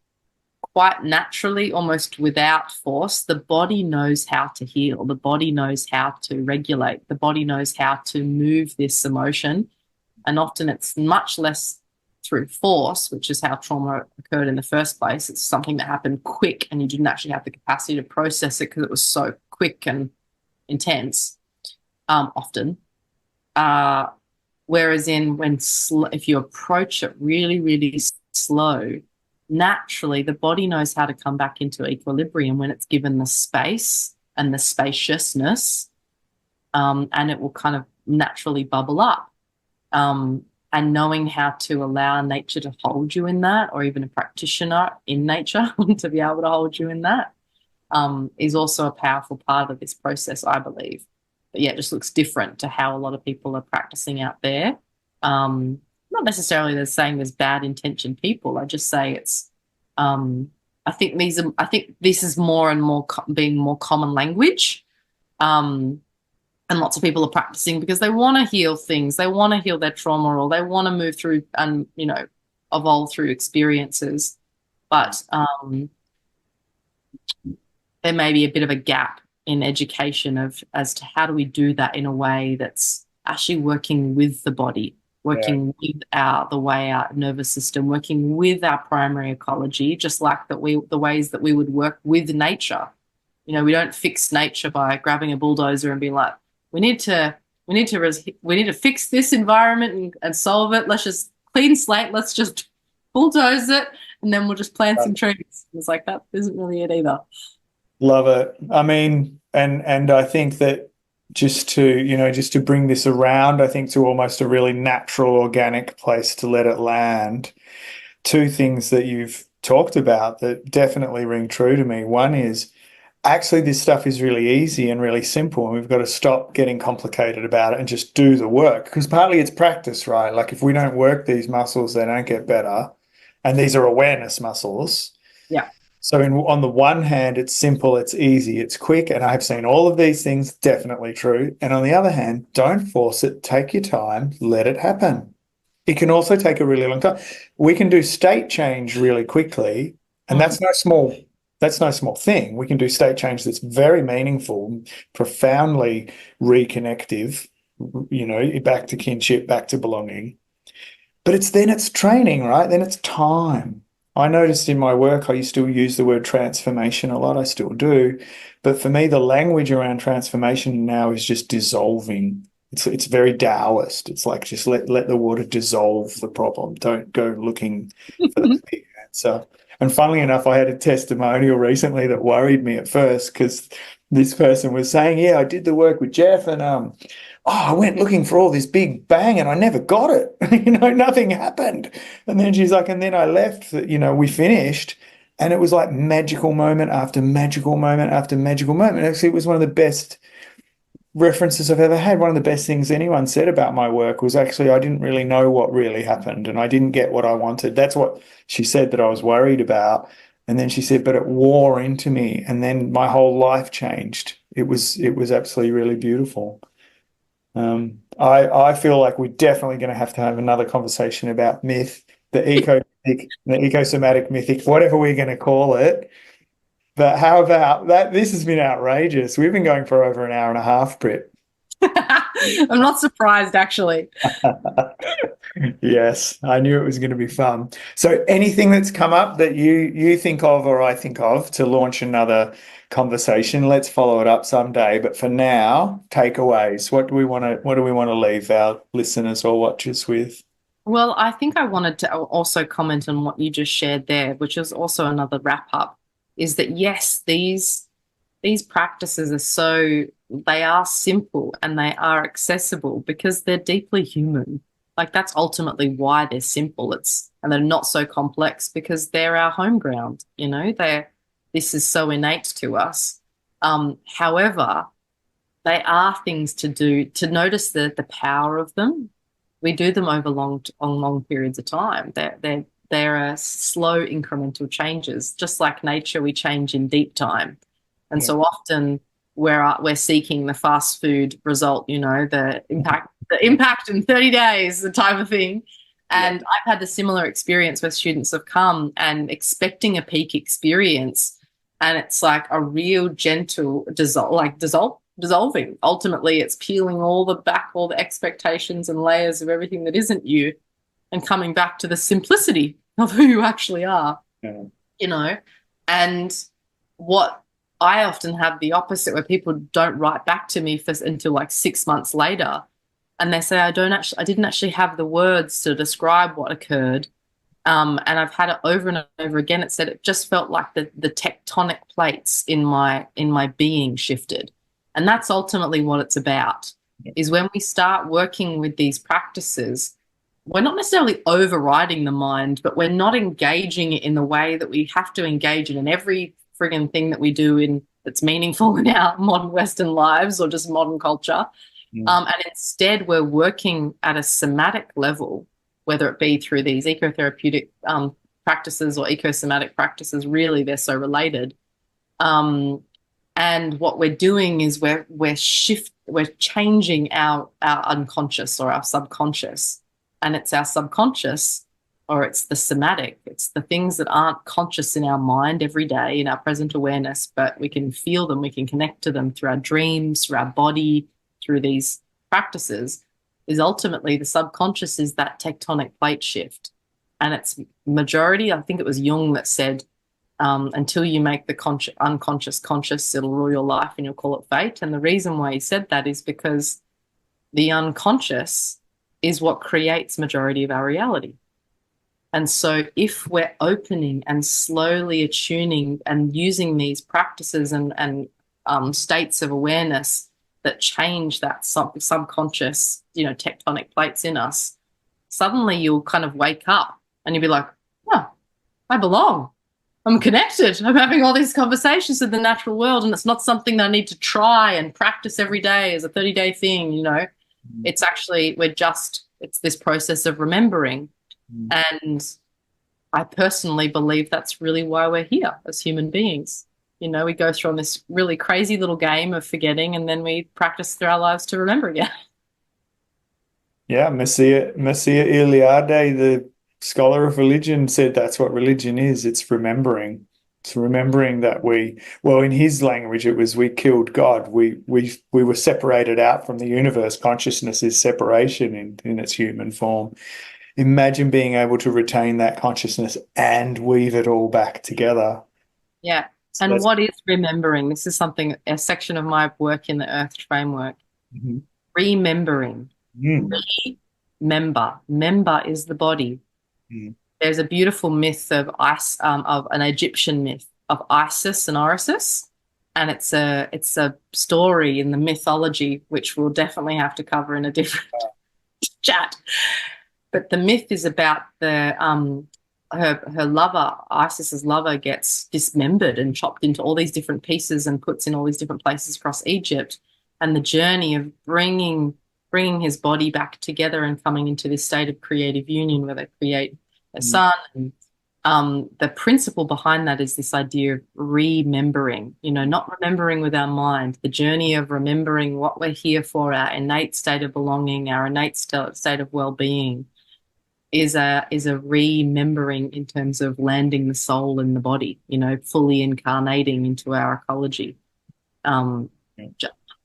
quite naturally, almost without force, the body knows how to heal. The body knows how to regulate. The body knows how to move this emotion. And often it's much less through force, which is how trauma occurred in the first place. It's something that happened quick and you didn't actually have the capacity to process it because it was so quick and intense, often. Whereas if you approach it really, really slow, naturally the body knows how to come back into equilibrium when it's given the space and the spaciousness, and it will kind of naturally bubble up. And knowing how to allow nature to hold you in that, or even a practitioner in nature to be able to hold you in that, is also a powerful part of this process, I believe. But yeah, it just looks different to how a lot of people are practicing out there. Not necessarily they're saying there's bad intentioned people. I just say it's, I think this is more and more being more common language. And lots of people are practicing because they want to heal things. They want to heal their trauma, or they want to move through and, evolve through experiences. But there may be a bit of a gap in education as to how do we do that in a way that's actually working with the body, working with the way our nervous system, working with our primary ecology, just like the ways that we would work with nature. We don't fix nature by grabbing a bulldozer and being like, we need to fix this environment and solve it. Let's just clean slate. Let's just bulldoze it, and then we'll just plant some trees. It's like that isn't really it either. Love it. I mean, and I think that just to bring this around, I think to almost a really natural, organic place to let it land. Two things that you've talked about that definitely ring true to me. One is, actually, this stuff is really easy and really simple, and we've got to stop getting complicated about it and just do the work, because partly it's practice, right? Like if we don't work these muscles, they don't get better. And these are awareness muscles. Yeah. So on the one hand, it's simple, it's easy, it's quick, and I've seen all of these things, definitely true. And on the other hand, don't force it, take your time, let it happen. It can also take a really long time. We can do state change really quickly, and that's no small thing. We can do state change that's very meaningful, profoundly reconnective, back to kinship, back to belonging. But it's training, right? Then it's time. I noticed in my work, I used to use the word transformation a lot. I still do. But for me, the language around transformation now is just dissolving. It's very Taoist. It's like just let the water dissolve the problem. Don't go looking for the big answer. And funnily enough, I had a testimonial recently that worried me at first, because this person was saying, yeah, I did the work with Geoff, and I went looking for all this big bang and I never got it. Nothing happened. And then she's like, and then I left, we finished, and it was like magical moment after magical moment after magical moment. Actually, it was one of the best references I've ever had. One of the best things anyone said about my work was actually I didn't really know what really happened, and I didn't get what I wanted. That's what she said that I was worried about. And then she said, but it wore into me, and then my whole life changed. It was absolutely really beautiful. I feel like we're definitely going to have another conversation about myth, the ecomythic, the ecosomatic mythic, whatever we're going to call it. But how about that? This has been outrageous. We've been going for over an hour and a half, Britt. I'm not surprised, actually. Yes, I knew it was going to be fun. So anything that's come up that you think of or I think of to launch another conversation, let's follow it up someday. But for now, takeaways. What do we want to leave our listeners or watchers with? Well, I think I wanted to also comment on what you just shared there, which is also another wrap up, is that yes, these practices are they are simple and they are accessible because they're deeply human. Like that's ultimately why they're simple. And they're not so complex because they're our home ground, this is so innate to us. However, they are things to do to notice the power of them. We do them over long periods of time. They're slow incremental changes, just like nature. We change in deep time, and Yeah. so often we're seeking the fast food result. The impact in 30 days, the type of thing. And Yeah. I've had a similar experience where students have come and expecting a peak experience, and it's like a real gentle dissolving. Ultimately, it's peeling all the expectations and layers of everything that isn't you and coming back to the simplicity of who you actually are, Yeah. you know. And what I often have the opposite where people don't write back to me until like 6 months later. And they say, I didn't actually have the words to describe what occurred. And I've had it over and over again. It said it just felt like the tectonic plates in my being shifted. And that's ultimately what it's about, is when we start working with these practices, we're not necessarily overriding the mind, but we're not engaging it in the way that we have to engage it in every frigging thing that we do that's meaningful in our modern Western lives or just modern culture. And instead, we're working at a somatic level, whether it be through these ecotherapeutic practices or ecosomatic practices. Really, they're so related. And what we're doing is we're changing our unconscious or our subconscious, and it's our subconscious or it's the somatic. It's the things that aren't conscious in our mind every day in our present awareness, but we can feel them, we can connect to them through our dreams, through our body, through these practices. Is ultimately the subconscious is that tectonic plate shift. And it's majority, I think it was Jung that said, until you make the unconscious conscious, it'll rule your life and you'll call it fate. And the reason why he said that is because the unconscious is what creates majority of our reality. And so if we're opening and slowly attuning and using these practices and states of awareness that change that subconscious, tectonic plates in us, suddenly you'll kind of wake up and you'll be like, oh, I belong. I'm connected. I'm having all these conversations with the natural world, and it's not something that I need to try and practice every day as a 30-day thing, It's actually, it's this process of remembering. And I personally believe that's really why we're here as human beings. We go through on this really crazy little game of forgetting, and then we practice through our lives to remember again. Yeah, Messiah Iliade, the scholar of religion, said that's what religion is. It's remembering. It's remembering that in his language, it was we killed God. We were separated out from the universe. Consciousness is separation in its human form. Imagine being able to retain that consciousness and weave it all back togetger. Yeah. So And what is remembering? This is a section of my work in the Earth framework. Mm-hmm. Remembering. Remember. Member is the body. There's a beautiful myth of an Egyptian myth of Isis and Orisis, and it's a story in the mythology which we'll definitely have to cover in a different chat. But the myth is about her lover, Isis's lover, gets dismembered and chopped into all these different pieces and puts in all these different places across Egypt, and the journey of bringing his body back together and coming into this state of creative union where they create a son. And the principle behind that is this idea of remembering, not remembering with our mind, the journey of remembering what we're here for, our innate state of belonging, our innate state of well-being is a remembering in terms of landing the soul in the body, fully incarnating into our ecology.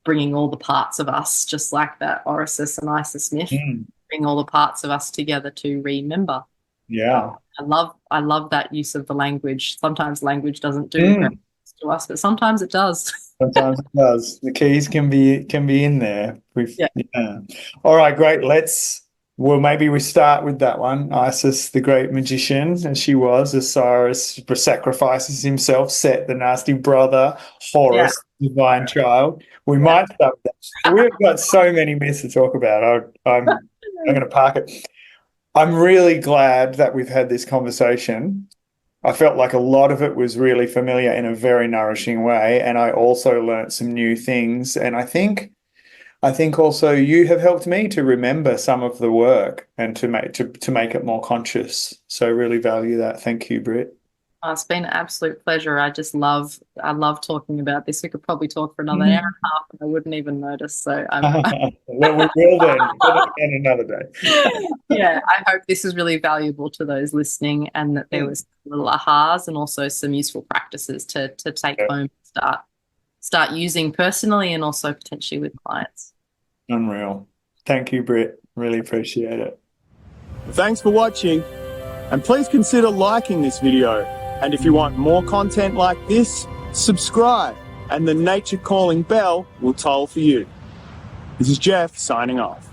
bringing all the parts of us, just like that Orisis and Isis myth, Mm. bring all the parts of us together to remember. Yeah. I love that use of the language. Sometimes language doesn't do very Mm. much to us, but sometimes it does. Sometimes it does. The keys can be in there. Yeah. Yeah. All right, great. Well, maybe we start with that one. Isis, the great magician, as she was, Osiris sacrifices himself, Set, the nasty brother, Yeah. Horus, the divine child. We Yeah. might start with that. We've got so many myths to talk about. I'm going to park it. I'm really glad that we've had this conversation. I felt like a lot of it was really familiar in a very nourishing way, and I also learnt some new things. And I think also you have helped me to remember some of the work and to make it more conscious. So really value that. Thank you, Britt. It's been an absolute pleasure. I love talking about this. We could probably talk for another hour and a half and I wouldn't even notice. So Well, we will then. Again another day. yeah, I hope this is really valuable to those listening and that there was little ahas and also some useful practices to take home, start using personally and also potentially with clients. Unreal. Thank you, Britt. Really appreciate it. Thanks for watching, and please consider liking this video. And if you want more content like this, subscribe, and the nature calling bell will toll for you. This is Geoff signing off.